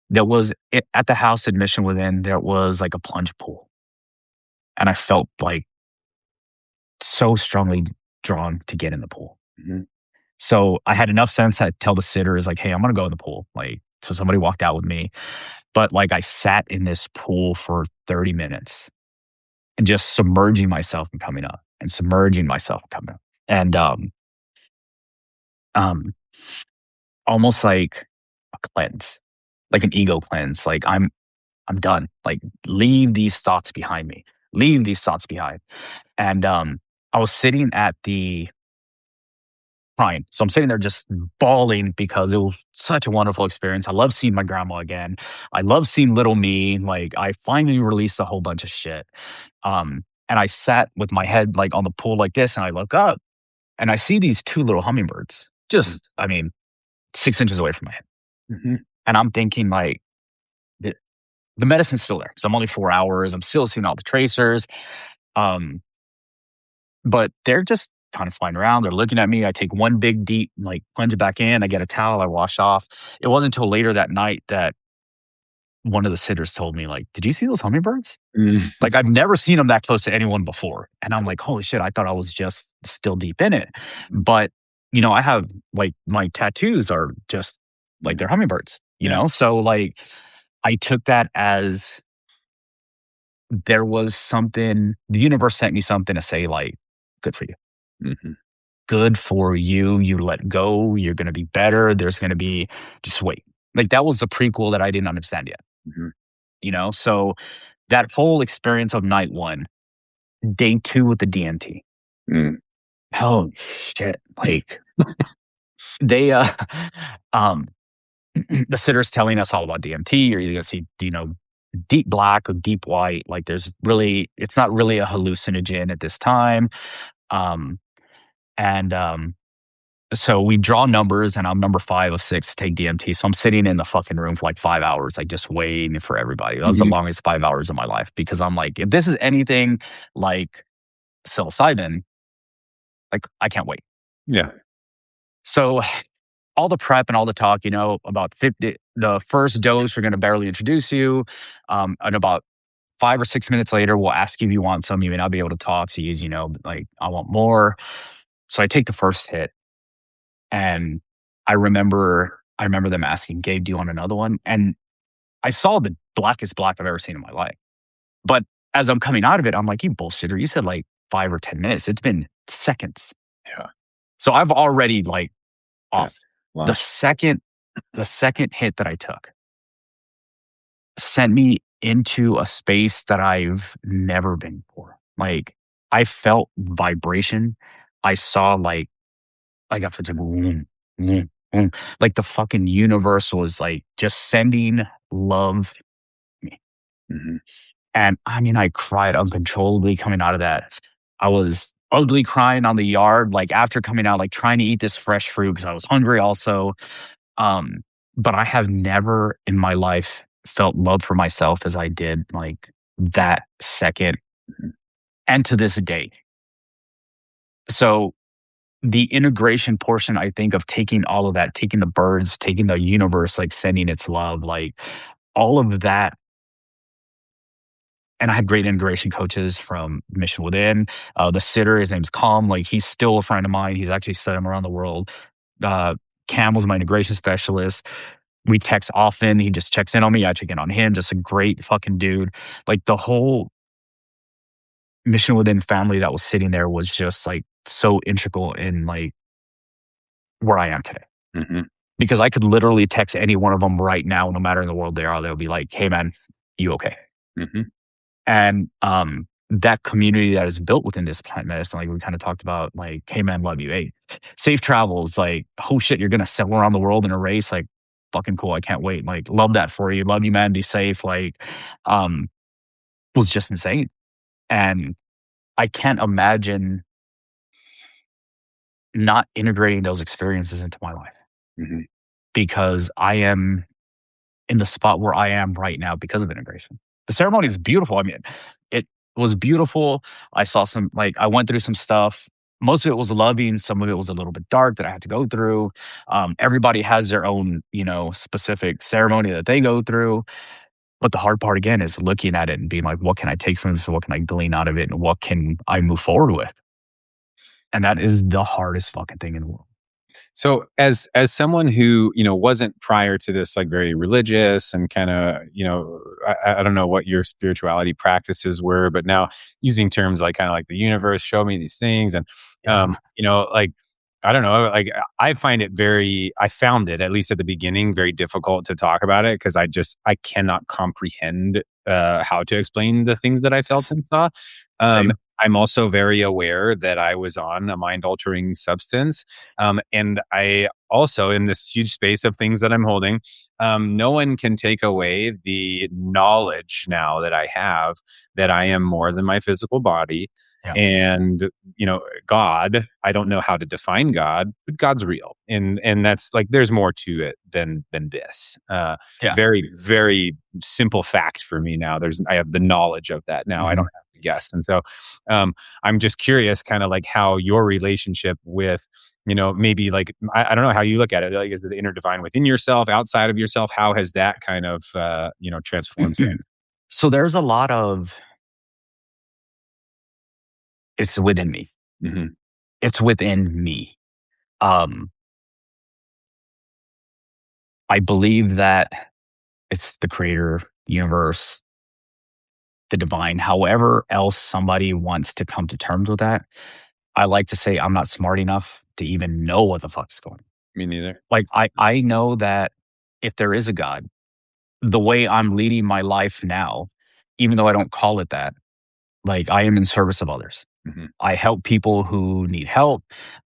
There was at the house admission within, there was like a plunge pool. And I felt like so strongly drawn to get in the pool. mhm, So I had enough sense to tell the sitters, like, hey, I'm gonna go in the pool. Like, so somebody walked out with me. But like I sat in this pool for 30 minutes and just submerging myself and coming up and submerging myself and coming up. And um almost like a cleanse, like an ego cleanse. Like I'm done. Like, leave these thoughts behind me. Leave these thoughts behind. And I was sitting at the crying. So I'm sitting there just bawling because it was such a wonderful experience. I love seeing my grandma again. I love seeing little me. Like, I finally released a whole bunch of shit. And I sat with my head like on the pool like this, and I look up and I see these two little hummingbirds. mm, Just, I mean, 6 inches away from my head. mhm, And I'm thinking like, the the medicine's still there. So I'm only 4 hours. I'm still seeing all the tracers. Um, but they're just kind of flying around. They're looking at me. I take one big deep like plunge it back in. I get a towel. I wash off. It wasn't until later that night that one of the sitters told me, like, "Did you see those hummingbirds?" mm, Like, I've never seen them that close to anyone before. And I'm like, holy shit, I thought I was just still deep in it. But, I have like my tattoos are just like they're mhm. hummingbirds, Yeah. So like I took that as there was something, the universe sent me something to say, like, good for you. Mhm, Good for you. You let go. You're going to be better. There's going to be, just wait. Like, that was the prequel that I didn't understand yet, mhm, So that whole experience of night one, day two with the DMT. mm, Oh shit. Like, they um the sitter's telling us all about DMT. You're gonna see, deep black or deep white. Like, it's not really a hallucinogen at this time. Um and So we draw numbers, and I'm number 5 of 6 to take DMT. So I'm sitting in the fucking room for like 5 hours, like just waiting for everybody. That was the mhm. longest 5 hours of my life, because I'm like, if this is anything like psilocybin, like, I can't wait. Yeah. So all the prep and all the talk, about 50, the first dose, we're going to barely introduce you. And about 5 or 6 minutes later, we'll ask you if you want some. You may not be able to talk. So but like, I want more. So I take the first hit, and I remember them asking, Gabe, do you want another one? And I saw the blackest black I've ever seen in my life. But as I'm coming out of it, I'm like, you bullshitter. You said like 5 or 10 minutes. It's been seconds. Yeah. So I've already like Yeah. off. The Wow. second the second hit that I took sent me into a space that I've never been before. Like, I felt vibration. I saw like I felt like boom, boom, boom. Like the fucking universe was like just sending love to me. Mhm, And I mean, I cried uncontrollably coming out of that. I was ugly crying on the yard, like after coming out, like trying to eat this fresh fruit because I was hungry also. Um, but I have never in my life felt love for myself as I did like that second Mhm. and to this day. So the integration portion, I think, of taking all of that, taking the birds, taking the universe, like sending its love, like all of that. And I had great integration coaches from Mission Within. The sitter, his name's Calm. Like he's still a friend of mine. He's actually sent him around the world. Uh, Cam was my integration specialist. We text often. He just checks in on me. I check in on him. Just a great fucking dude. Like the whole Mission Within family that was sitting there was just like so integral in like where I am today. Mhm. Because I could literally text any one of them right now, no matter in the world they are. They'll be like, "Hey, man, you okay?" Mhm. And that community that is built within this plant medicine, like we kind of talked about, like, "Hey, man, love you. Hey, safe travels." Like, "Oh shit, you're gonna sail around the world in a race." Like, fucking cool. I can't wait. Like, love that for you. Love you, man. Be safe. Like, um, was just insane. And I can't imagine not integrating those experiences into my life Mhm. because I am in the spot where I am right now because of integration. The ceremony is beautiful. I mean, it was beautiful. I saw some, like, I went through some stuff. Most of it was loving. Some of it was a little bit dark that I had to go through. Everybody has their own, specific ceremony that they go through. But the hard part again is looking at it and being like, what can I take from this? What can I glean out of it? And what can I move forward with? And that is the hardest fucking thing in the world. So as someone who, wasn't prior to this like very religious and kind of, I don't know what your spirituality practices were, but now using terms like kind of like the universe show me these things and Yeah. like I don't know, like I found it at least at the beginning very difficult to talk about it because I cannot comprehend how to explain the things that I felt S- and saw. Um Same. I'm also very aware that I was on a mind altering substance and I also, in this huge space of things that I'm holding, no one can take away the knowledge now that I have that I am more than my physical body. Yeah. And God, I don't know how to define God, but God's real, and that's like there's more to it than this. Yeah. Very very simple fact for me now. I have the knowledge of that now. I don't Mhm. have to guess, and so um, I'm just curious, kind of like how your relationship with maybe like I don't know how you look at it. Like, is it the inner divine within yourself, outside of yourself? How has that kind of transformed things? So there's a lot of it's within me. Hmm. It's within me. Um, I believe that it's the creator, the universe, the divine, however else somebody wants to come to terms with that. I like to say I'm not smart enough to even know what the fuck's going on. Me neither. Like I know that if there is a God, the way I'm leading my life now, even though I don't call it that, like I am in service of others. Hmm. I help people who need help.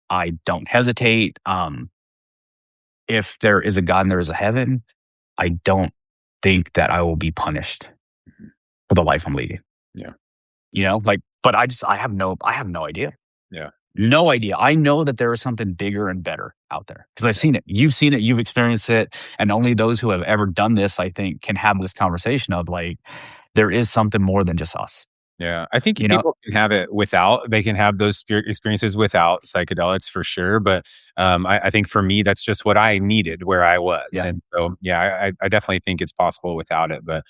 I don't hesitate. If there is a God and there is a heaven, I don't think that I will be punished Hmm. for the life I'm leading. Yeah. Like, but I have no idea. Yeah. No idea. I know that there is something bigger and better out there because I've Yeah. seen it. You've seen it. You've experienced it. And only those who have ever done this, I think, can have this conversation of like, there is something more than just us. Yeah, I think You know? people can have it without. They can have those spirit experiences without psychedelics for sure. But I think for me, that's just what I needed where I was, Yeah. and so yeah, I definitely think it's possible without it. But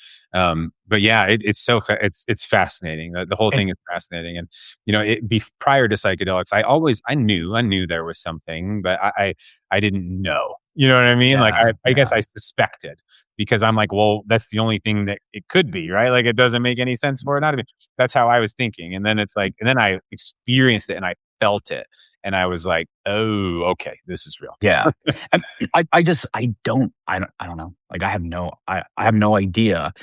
yeah, it's it's fascinating. The whole And thing is fascinating, and prior to psychedelics, I knew there was something, but I didn't know. You know what I mean? Like yeah, I guess yeah. I suspected because I'm like, well, that's the only thing that it could be, right? Like it doesn't make any sense for it not to be. That's how I was thinking. And then it's like, and then I experienced it and I felt it. And I was like, oh, okay, this is real. Yeah. And I don't know. Like I have no idea.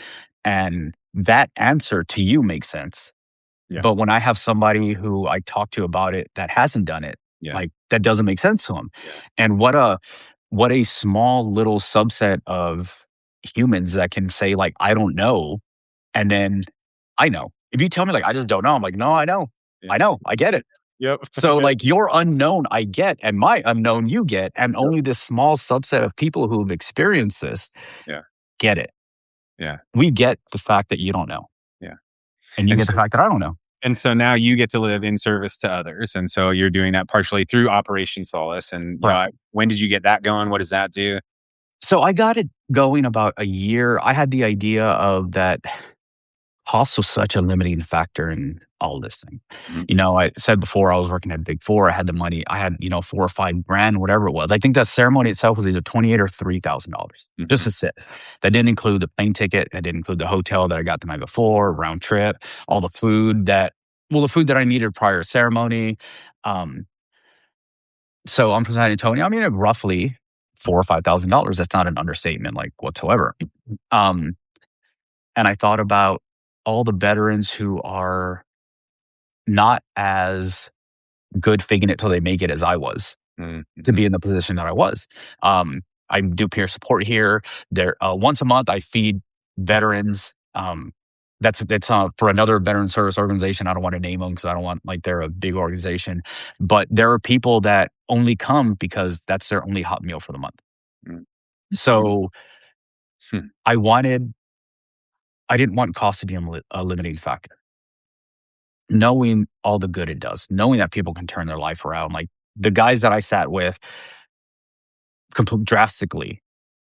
And that answer to you makes sense. Yeah. But when I have somebody who I talk to about it that hasn't done it, Yeah. like that doesn't make sense to them. Yeah. And what a small little subset of humans that can say like I don't know and then I know. If you tell me like I just don't know, I'm like, no, I know. Yeah. I know. I get it. Yep. So Yep. like your unknown I get and my unknown you get and Yep. only this small subset of people who have experienced this Yeah. get it. Yeah. We get the fact that you don't know, Yeah. and you And get the so fact that I don't know. and so now you get to live in service to others, and so you're doing that partially through Operation Solace, and, Right. when did you get that going? What does that do? So I got it going about a year. I had the idea of that cost was such a limiting factor in all this thing. Mhm, I said before I was working at Big Four. I had the money. I had 4 or 5 grand, whatever it was. I think that ceremony itself was either 28 or $3,000 just mhm, to sit. That didn't include the plane ticket. That didn't include the hotel that I got the night before, round trip, all the food the food that I needed prior to ceremony. Um, so I'm from San Antonio. I mean, roughly $4 or $5,000. That's not an understatement, like whatsoever. Um, and I thought about all the veterans who are not as good faking it till they make it as I was mm, to mhm, be in the position that I was. I do peer support here. There once a month I feed veterans. That's for another veteran service organization. I don't want to name them because I don't want like they're a big organization, but there are people that only come because that's their only hot meal for the month. mm, mm, So hmm, I wanted I didn't want cost to be a limiting factor. Knowing all the good it does, knowing that people can turn their life around, like the guys that I sat with drastically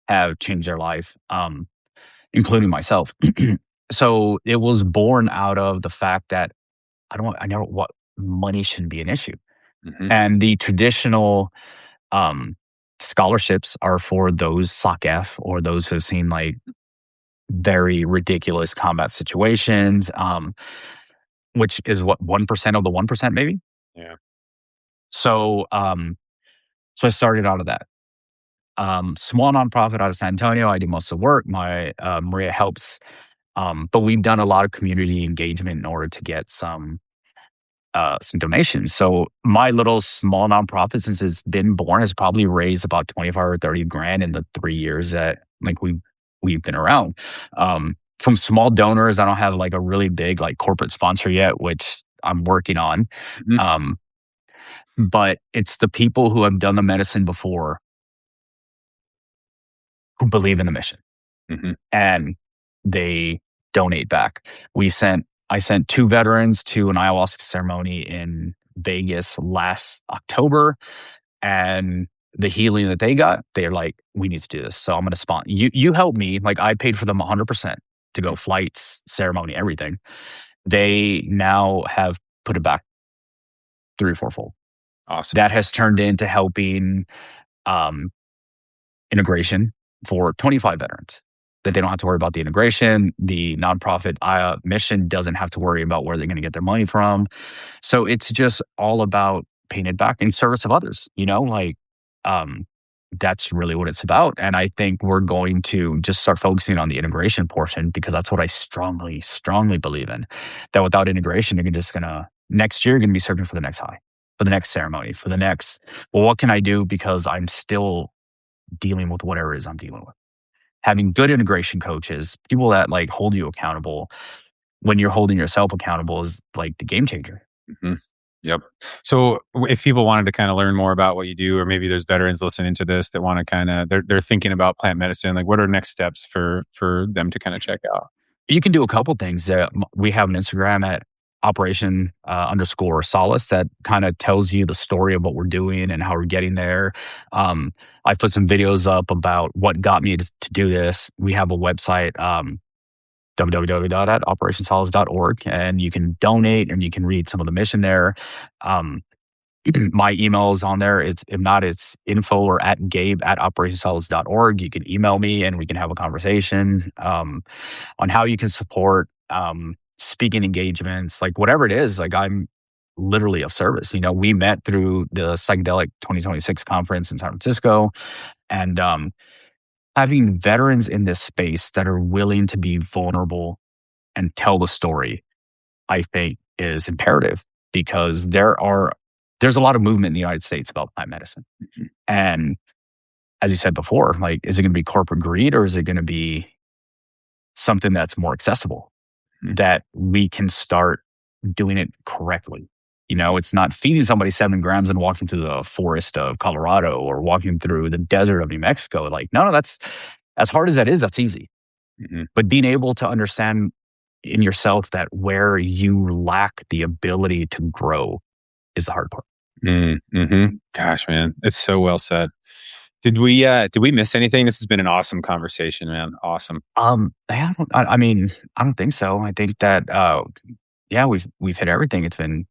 have changed their life, including myself. So it was born out of the fact that I know what money shouldn't be an issue. mhm, And the traditional um, scholarships are for those SOC-F or those who have seen like very ridiculous combat situations, which is what 1% of the 1%, maybe. yeah, So, so I started out of that. Small nonprofit out of San Antonio. I do most of the work. My Maria helps, but we've done a lot of community engagement in order to get some donations. So my little small nonprofit, since it's been born, has probably raised about 25 or 30 grand in the 3 years that like we've been around. From small donors, I don't have like a really big like corporate sponsor yet, which I'm working on. mhm, Um, but it's the people who have done the medicine before who believe in the mission mhm, and they donate back. I sent 2 veterans to an ayahuasca ceremony in Vegas last October, and the healing that they got, they're like, "We need to do this." So I'm gonna sponsor you. You help me. Like I paid for them 100% to go mhm, flights, ceremony, everything. They now have put it back 3 or 4-fold. awesome. That has turned into helping um, integration for 25 veterans that they don't have to worry about the integration. The nonprofit mission doesn't have to worry about where they're going to get their money from. So it's just all about paying it back in service of others, um, that's really what it's about. And I think we're going to just start focusing on the integration portion because that's what I strongly, strongly believe in. That without integration, you're just gonna next year you're gonna be searching for the next high, for the next ceremony, for the next. Well, what can I do because I'm still dealing with whatever it is I'm dealing with. Having good integration coaches, people that like hold you accountable when you're holding yourself accountable is like the game changer. Mhm. Yep. So if people wanted to kind of learn more about what you do, or maybe there's veterans listening to this that want to kind of they're thinking about plant medicine, like what are next steps for them to kind of check out? You can do a couple things. We have an Instagram at operation underscore solace that kind of tells you the story of what we're doing and how we're getting there. I put some videos up about what got me to do this. We have a website, www.operationsolace.org, and you can donate and you can read some of the mission there. Um, my email is on there. If not, it's info or at gabe at operationsolace.org. You can email me and we can have a conversation on how you can support speaking engagements, like whatever it is. Like I'm literally of service. We met through the psychedelic 2026 conference in San Francisco, and having veterans in this space that are willing to be vulnerable and tell the story, I think is imperative because there's a lot of movement in the United States about plant medicine. Mhm, And as you said before, like, is it going to be corporate greed or is it going to be something that's more accessible mhm, that we can start doing it correctly? It's not feeding somebody 7 grams and walking through the forest of Colorado or walking through the desert of New Mexico. Like, no, that's as hard as that is, that's easy. Mhm. but being able to understand in yourself that where you lack the ability to grow is the hard part. Mm, mhm. Gosh, man, it's so well said. Did we miss anything? This has been an awesome conversation, man. Awesome. I mean, I don't think so. I think that, yeah, we've hit everything. It's been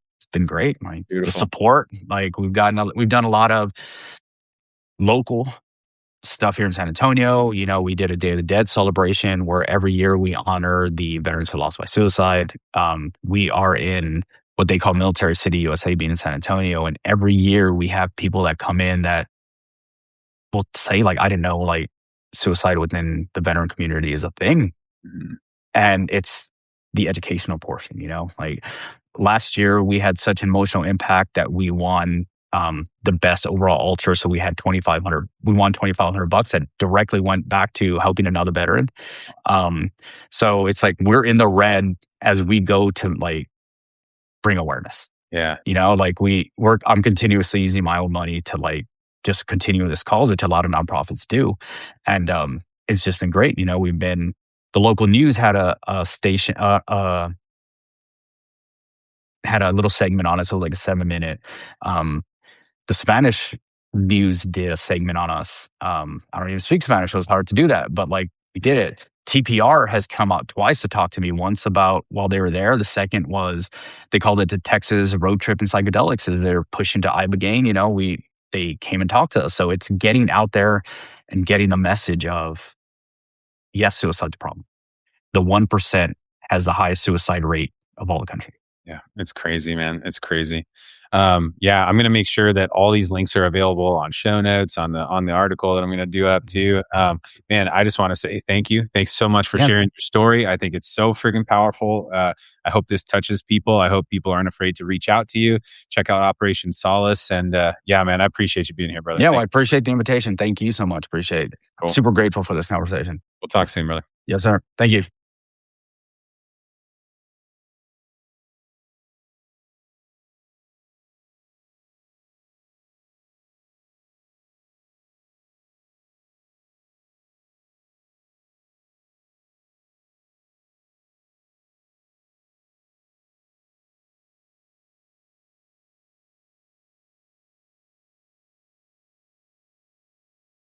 great. Like the Beautiful. support, like we've done a lot of local stuff here in San Antonio. You know, we did a Day of the Dead celebration where every year we honor the veterans who lost by suicide. We are in what they call Military City, USA, being in San Antonio, and every year we have people that come in that will say, like, I didn't know like suicide within the veteran community is a thing. Mhm. And it's the educational portion, you know? Like last year we had such an emotional impact that we won the best overall ultra. So we had 2,500, we won $2,500 that directly went back to helping another veteran. So it's like we're in the red as we go to like bring awareness. Yeah. You know, like I'm continuously using my own money to like just continue this cause, which a lot of nonprofits do. And it's just been great. You know, the local news had a station, had a little segment on it. So like a 7 minute. Um, the Spanish news did a segment on us. I don't even speak Spanish, so it's hard to do that, but like we did it. TPR has come out twice to talk to me. Once about while they were there. The second was they called it the Texas road trip and psychedelics as they're pushing to Ibogaine. You know, they came and talked to us. So it's getting out there and getting the message of yes, suicide's a problem. The 1% has the highest suicide rate of all the country. Yeah, it's crazy, man. It's crazy. Yeah, I'm gonna make sure that all these links are available on show notes on the article that I'm gonna do up Mhm. too. Man, I just want to say thank you. Thanks so much for Yeah. sharing your story. I think it's so freaking powerful. I hope this touches people. I hope people aren't afraid to reach out to you. Check out Operation Solace, and yeah, man, I appreciate you being here, brother. Yeah. Well, Thank I you. appreciate the invitation. Thank you so much. Appreciate it. Cool. Super grateful for this conversation. We'll talk soon, brother. Yes, sir. Thank you.